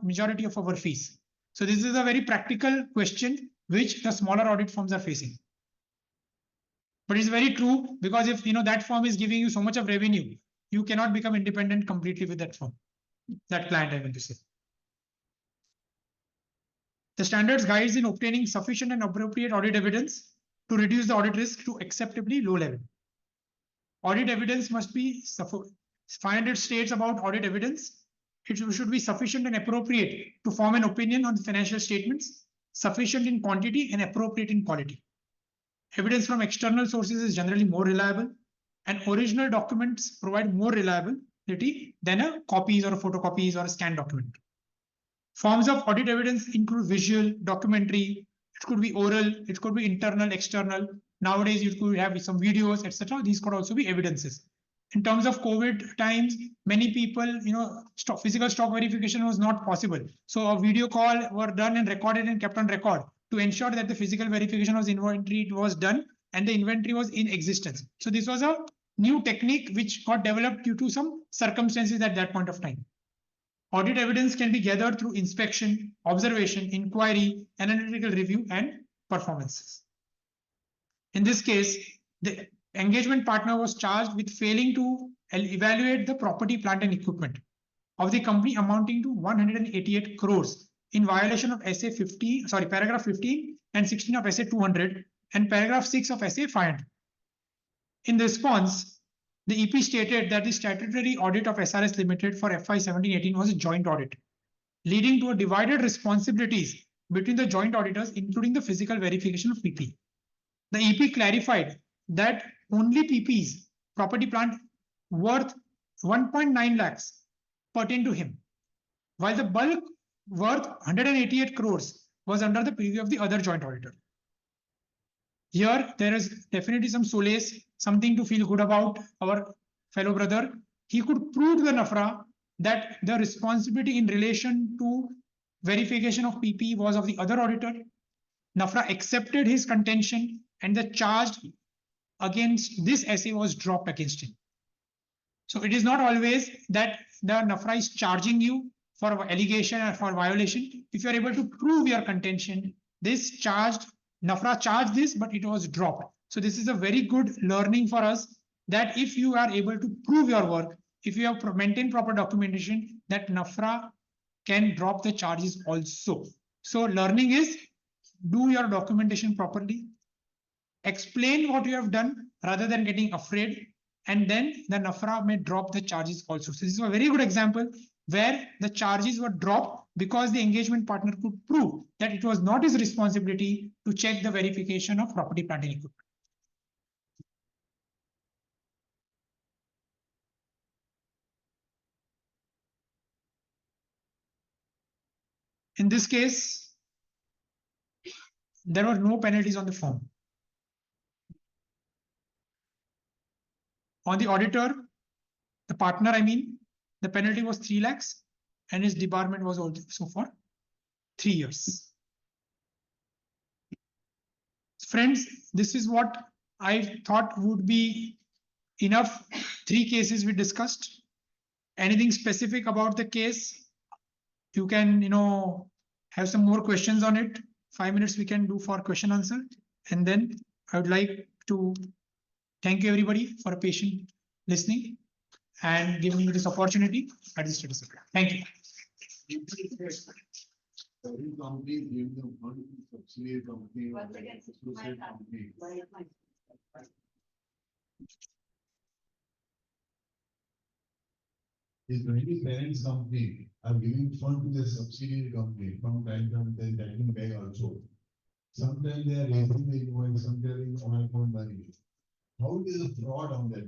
majority of our fees. So this is a very practical question which the smaller audit firms are facing. But it's very true, because if that firm is giving you so much of revenue, you cannot become independent completely with that firm, that client, I meant to say. The standards guides in obtaining sufficient and appropriate audit evidence to reduce the audit risk to acceptably low level. Audit evidence must be 500 states about audit evidence. It should be sufficient and appropriate to form an opinion on the financial statements, sufficient in quantity and appropriate in quality. Evidence from external sources is generally more reliable, and original documents provide more reliability than a copies or a photocopies or a scanned document. Forms of audit evidence include visual, documentary, it could be oral, it could be internal, external. Nowadays, you could have some videos, etc. These could also be evidences. In terms of COVID times, many people, physical stock verification was not possible. So a video call were done and recorded and kept on record to ensure that the physical verification was inventory was done and the inventory was in existence. So this was a new technique which got developed due to some circumstances at that point of time. Audit evidence can be gathered through inspection, observation, inquiry, analytical review, and performances. In this case, the engagement partner was charged with failing to evaluate the property, plant, and equipment of the company amounting to 188 crores in violation of paragraph 15 and 16 of SA 200 and paragraph 6 of SA 500. In response, the EP stated that the statutory audit of SRS Limited for FY 17-18 was a joint audit, leading to a divided responsibilities between the joint auditors, including the physical verification of PP. The EP clarified that only PPs, property plant, worth 1.9 lakhs pertain to him, while the bulk worth 188 crores was under the purview of the other joint auditor. Here, there is definitely some solace, something to feel good about our fellow brother. He could prove to the NFRA that the responsibility in relation to verification of PP was of the other auditor. NFRA accepted his contention and the charge against this essay was dropped against him. So it is not always that the NFRA is charging you for allegation or for violation. If you are able to prove your contention, this charged NFRA charged this, but it was dropped. So this is a very good learning for us that if you are able to prove your work, if you have maintained proper documentation, that NFRA can drop the charges also. So learning is do your documentation properly, explain what you have done rather than getting afraid, and then the NFRA may drop the charges also. So this is a very good example where the charges were dropped because the engagement partner could prove that it was not his responsibility to check the verification of property, plant, and equipment. In this case, there were no penalties on the form. On the auditor, the partner, the penalty was 3 lakhs and his debarment was also for 3 years. Friends, this is what I thought would be enough. 3 cases we discussed. Anything specific about the case? You can, have some more questions on it. 5 minutes we can do for question answer. And then I would like to thank you everybody for a patient listening and giving me this opportunity at this status. Thank you. Every company gives them money to subsidiary company or associate company. If any parent company are giving fund to their subsidiary company from time to time, then taking back also. Sometimes they are raising the invoice, sometimes on account money. How is a fraud on that?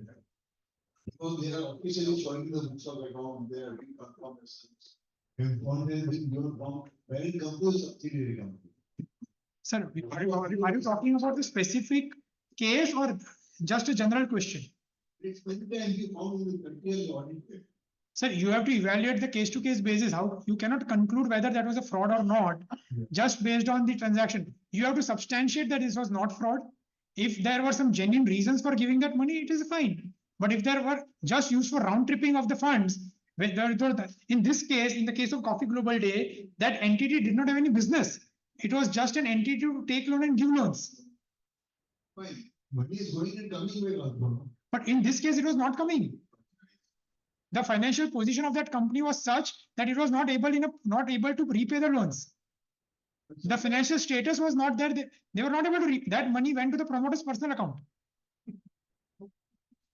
Because they are officially showing the books of account, they are doing confirmations. If fund has been given from parent company to subsidiary company. Sir, are you talking about the specific case or just a general question? It's many times you found in the country audited. Sir, you have to evaluate the case to case basis. How you cannot conclude whether that was a fraud or not, just based on the transaction. You have to substantiate that this was not fraud. If there were some genuine reasons for giving that money, it is fine. But if there were just used for round tripping of the funds, in this case, in the case of Coffee Global Day, that entity did not have any business. It was just an entity to take loan and give loans. Fine. Money is going and coming back also. But in this case, it was not coming. The financial position of that company was such that it was not able to repay the loans. The financial status was not there. They were not able to that money went to the promoter's personal account.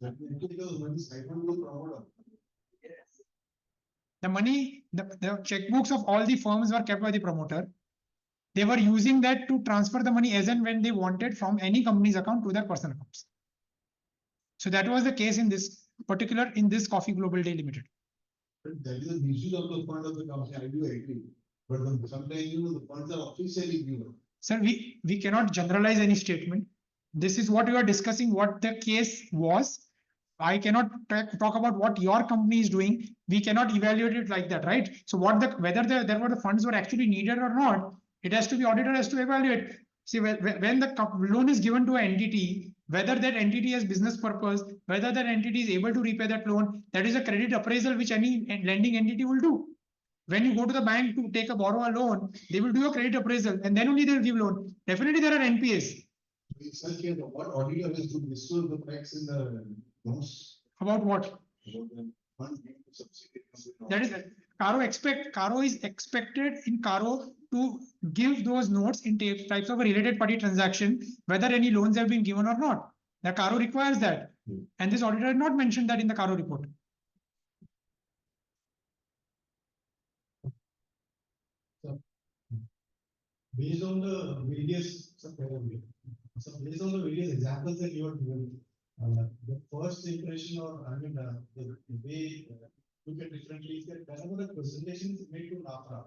That because money is to the promoter. The money, the checkbooks of all the firms were kept by the promoter. They were using that to transfer the money as and when they wanted from any company's account to their personal accounts. So that was the case in this this Coffee Global Day Limited. But that is a misuse of the fund of the company, I do agree. But sometimes, the funds are officially given. Sir, we cannot generalize any statement. This is what we are discussing, what the case was. I cannot talk about what your company is doing. We cannot evaluate it like that, right? So whether the funds were actually needed or not, it has to be auditor has to evaluate. See, when the loan is given to an entity, whether that entity has business purpose, whether that entity is able to repay that loan, that is a credit appraisal which any lending entity will do. When you go to the bank to borrow a loan, they will do a credit appraisal and then only they will give loan. Definitely there are NPAs. In such case, what auditor has to disclose the facts in the notes? About what? About the fund given to subsidiary company. That is Caro is expected in Caro to give those notes in types of a related party transaction, whether any loans have been given or not. The Caro requires that. And this auditor had not mentioned that in the Caro report. Based on the various examples that you are given, the first impression or the way look at differently is that whenever the presentation is made to NFRA,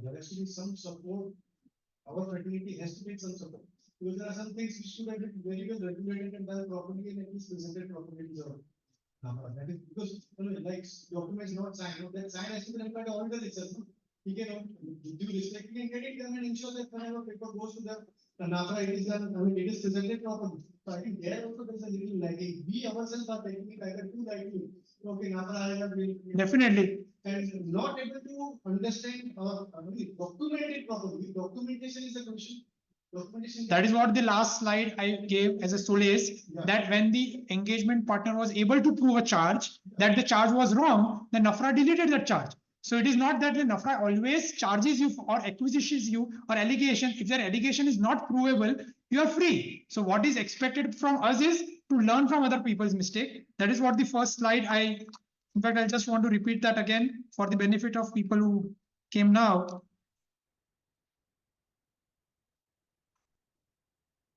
there has to be some support. Our fraternity has to make some support. Because there are some things which should have been very well regulated and done properly and at least presented properly to the NFRA. That is because like documents not signed, that sign has to be done by the auditor itself. He can do respectfully and get it done and ensure that whenever paper goes to the NFRA, it is done, it is presented properly. So I think there also there is a little lagging. We ourselves are taking it either too lightly. Okay, NFRA Definitely. and not able to understand or document it properly. Documentation is a question. Documentation. That is what the last slide I gave as a solace, that when the engagement partner was able to prove a charge, that the charge was wrong, the NFRA deleted that charge. So it is not that the NFRA always charges you or acquisitions you or allegation. If their allegation is not provable, you are free. So what is expected from us is to learn from other people's mistake. That is what the first slide in fact, I just want to repeat that again for the benefit of people who came now.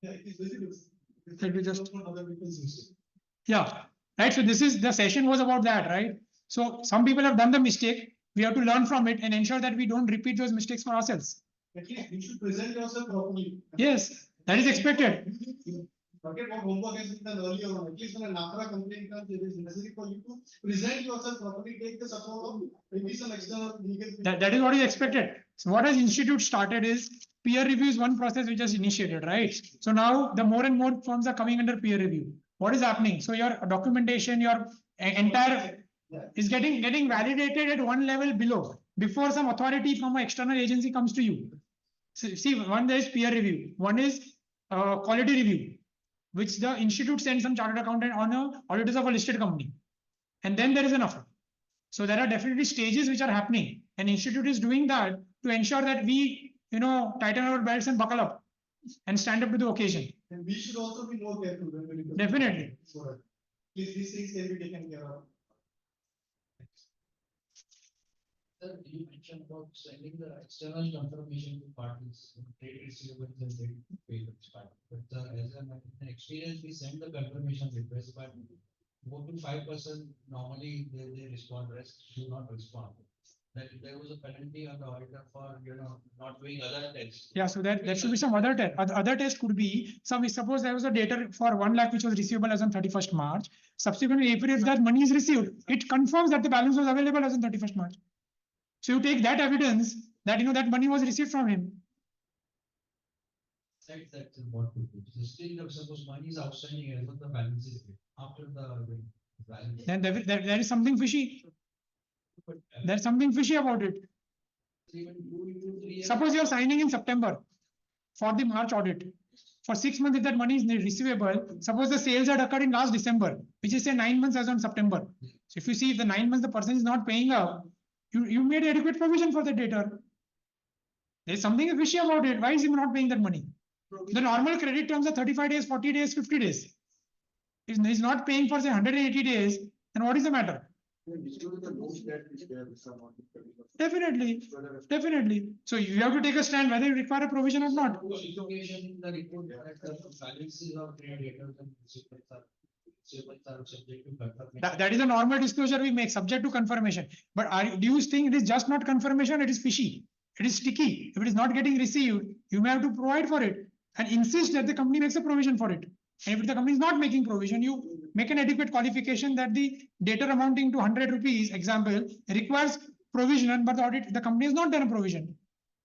Yeah, it is visible. Let me just- Other people's mistake. Yeah, right. So this is the session was about that, right? So some people have done the mistake. We have to learn from it and ensure that we don't repeat those mistakes for ourselves. At least you should present yourself properly. Yes, that is expected. Forget what homework has been done earlier on. At least when a NFRA complaint comes, it is necessary for you to present yourself properly, take the support of maybe some external legal. That is what is expected. So what has institute started is peer review is one process which has initiated, right? So now the more and more firms are coming under peer review. What is happening? So your documentation, your entire is getting validated at one level below before some authority from an external agency comes to you. So, see, one there is peer review, one is quality review, which the institute sends some chartered accountant on a auditors of a listed company, and then there is an offer. So there are definitely stages which are happening, and institute is doing that to ensure that we tighten our belts and buckle up and stand up to the occasion. And we should also be more careful when we. Definitely. So, these things can be taken care of. Sir, you mentioned about sending the external confirmation to parties, trade receivables and trade payables part. But as an experience, we send the confirmation request, but more than 5% normally they respond, rest do not respond. That there was a penalty on the auditor for not doing other tests. Yeah, so there should be some other test. Other test could be suppose there was a data for 1 lakh which was receivable as on 31st March. Subsequently, if that money is received, it confirms that the balance was available as on 31st March. So you take that evidence that that money was received from him. Right, that's what to do. So still, suppose money is outstanding as well, the balance is paid after the balance. Then there is something fishy. There's something fishy about it. Even 2 into 3 years. Suppose you're signing in September for the March audit. For 6 months, if that money is receivable, suppose the sales had occurred in last December, which is say 9 months as on September. So if you see if the 9 months the person is not paying up, you made adequate provision for the debtor. There's something fishy about it. Why is he not paying that money? The normal credit terms are 35 days, 40 days, 50 days. If he's not paying for say 180 days, then what is the matter? Disclose the notes that is there with someone. Definitely, definitely. So you have to take a stand whether you require a provision or not. Information in the report that the balances of trade debtors and receivables are subject to confirmation. That is a normal disclosure we make subject to confirmation. But do you think it is just not confirmation? It is fishy. It is sticky. If it is not getting received, you may have to provide for it and insist that the company makes a provision for it. And if the company is not making provision, you make an adequate qualification that the debtor amounting to 100 rupees, example, requires provision, but the company has not done a provision.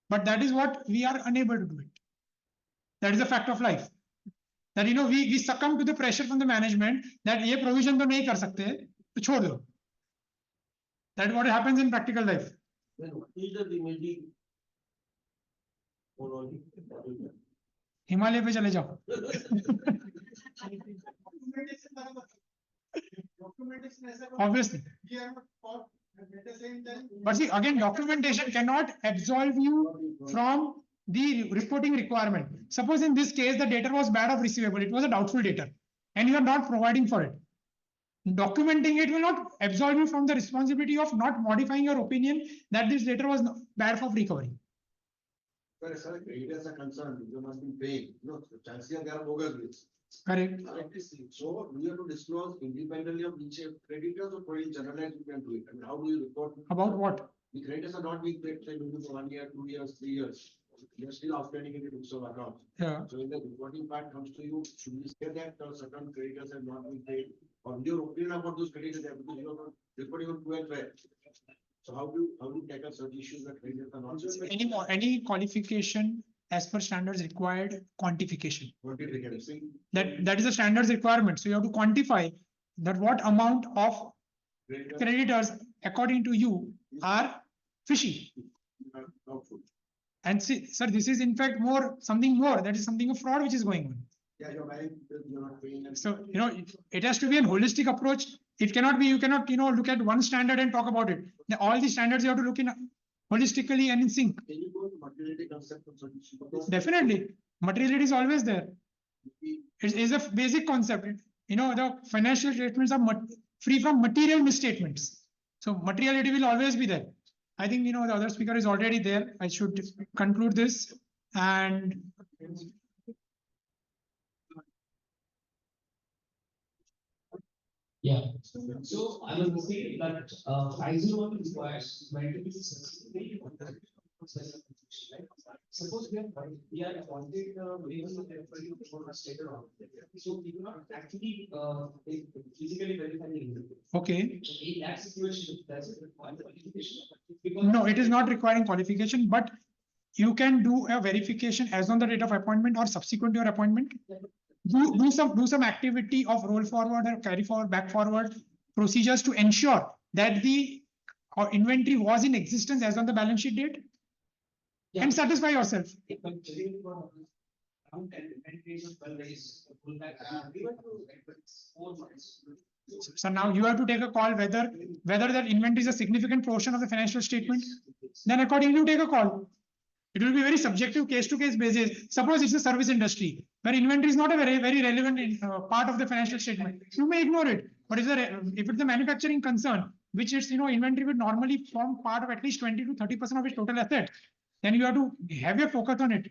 But that is what we are unable to do it. That is a fact of life. That we succumb to the pressure from the management that ये provision तो नहीं कर सकते तो छोड़ दो. That is what happens in practical life. Then what is the remedy? For all the- Himalaya पे चले जाओ. Obviously. But see, again, documentation cannot absolve you from the reporting requirement. Suppose in this case, the debtor was bad of receivable, it was a doubtful debtor, and you are not providing for it. Documenting it will not absolve you from the responsibility of not modifying your opinion that this debtor was bad for recovery. Sir, as far as creditors are concerned, you must be paying, chances are they are bogus. Correct. So we have to disclose independently of each creditors or for each generalized you can do it. I mean, how do you report? About what? The creditors are not being paid, say, maybe for 1 year, 2 years, 3 years. They are still outstanding in the books of accounts. Yeah. So when the reporting part comes to you, should we say that certain creditors have not been paid? Or your opinion about those creditors, because you are not reporting on 12 way. So how do you tackle such issues that creditors are not? Any qualification as per standards required quantification. That is a standards requirement. So you have to quantify that what amount of creditors according to you are fishy. And see, sir, this is in fact something more. That is something of fraud which is going on. Yeah, you're not paying. So it has to be a holistic approach. It cannot be, you cannot look at one standard and talk about it. All the standards you have to look in holistically and in sync. Can you go to materiality concept of such issues? Definitely, materiality is always there. It is a basic concept. The financial statements are free from material misstatements. So materiality will always be there. I think the other speaker is already there. I should conclude this and. Yeah, so I will say that 501 requires multiple specific. Suppose we are appointed for a state around. So we do not actually physically verify the individual. Okay. In that situation, does it require the qualification? No, it is not requiring qualification, but you can do a verification as on the date of appointment or subsequent to your appointment. Do some activity of roll forward or carry forward, back forward procedures to ensure that the inventory was in existence as on the balance sheet date. Yeah. And satisfy yourself. So now you have to take a call whether that inventory is a significant portion of the financial statement. Then accordingly you take a call. It will be very subjective case to case basis. Suppose it's a service industry where inventory is not a very relevant part of the financial statement. You may ignore it. But if it's a manufacturing concern, which is inventory would normally form part of at least 20 to 30% of its total asset, then you have to have your focus on it.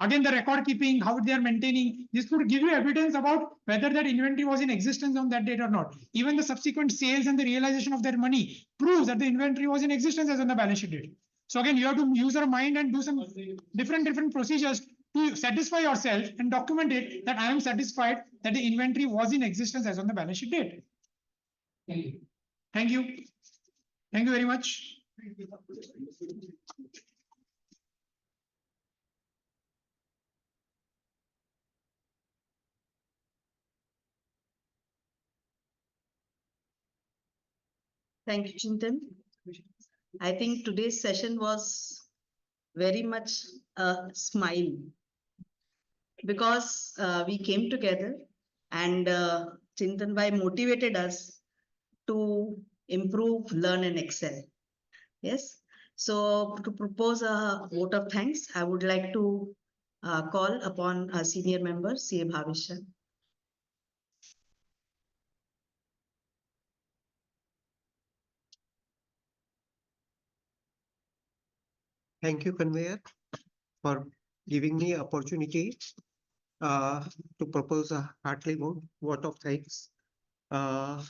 Again, the record keeping, how they are maintaining, this would give you evidence about whether that inventory was in existence on that date or not. Even the subsequent sales and the realization of their money proves that the inventory was in existence as on the balance sheet date. So again, you have to use your mind and do some different procedures to satisfy yourself and document it that I am satisfied that the inventory was in existence as on the balance sheet date. Thank you. Thank you. Thank you very much. Thank you, Chintan. I think today's session was very much a smile because we came together and Chintan Bhai motivated us to improve, learn and excel. Yes. So to propose a vote of thanks, I would like to call upon our senior member, CA Bhavesh Shah. Thank you, conveyor, for giving me opportunity to propose a heartily vote of thanks. A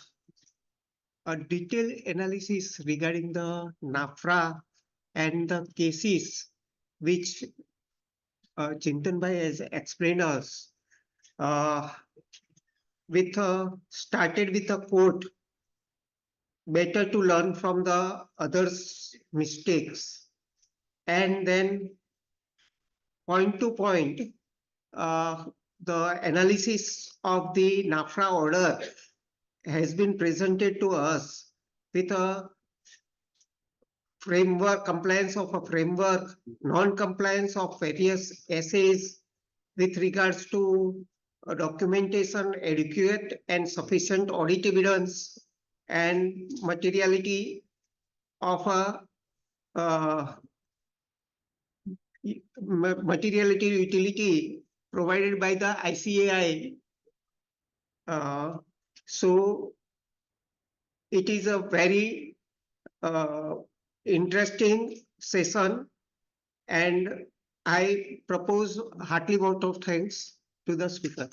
detailed analysis regarding the NFRA and the cases which Chintan Bhai has explained us. Started with a quote, better to learn from the others' mistakes, and then point to point, the analysis of the NFRA order has been presented to us with a framework, compliance of a framework, non-compliance of various essays with regards to documentation, adequate and sufficient audit evidence, and materiality of a materiality utility provided by the ICAI. So it is a very interesting session, and I propose heartily vote of thanks to the speaker.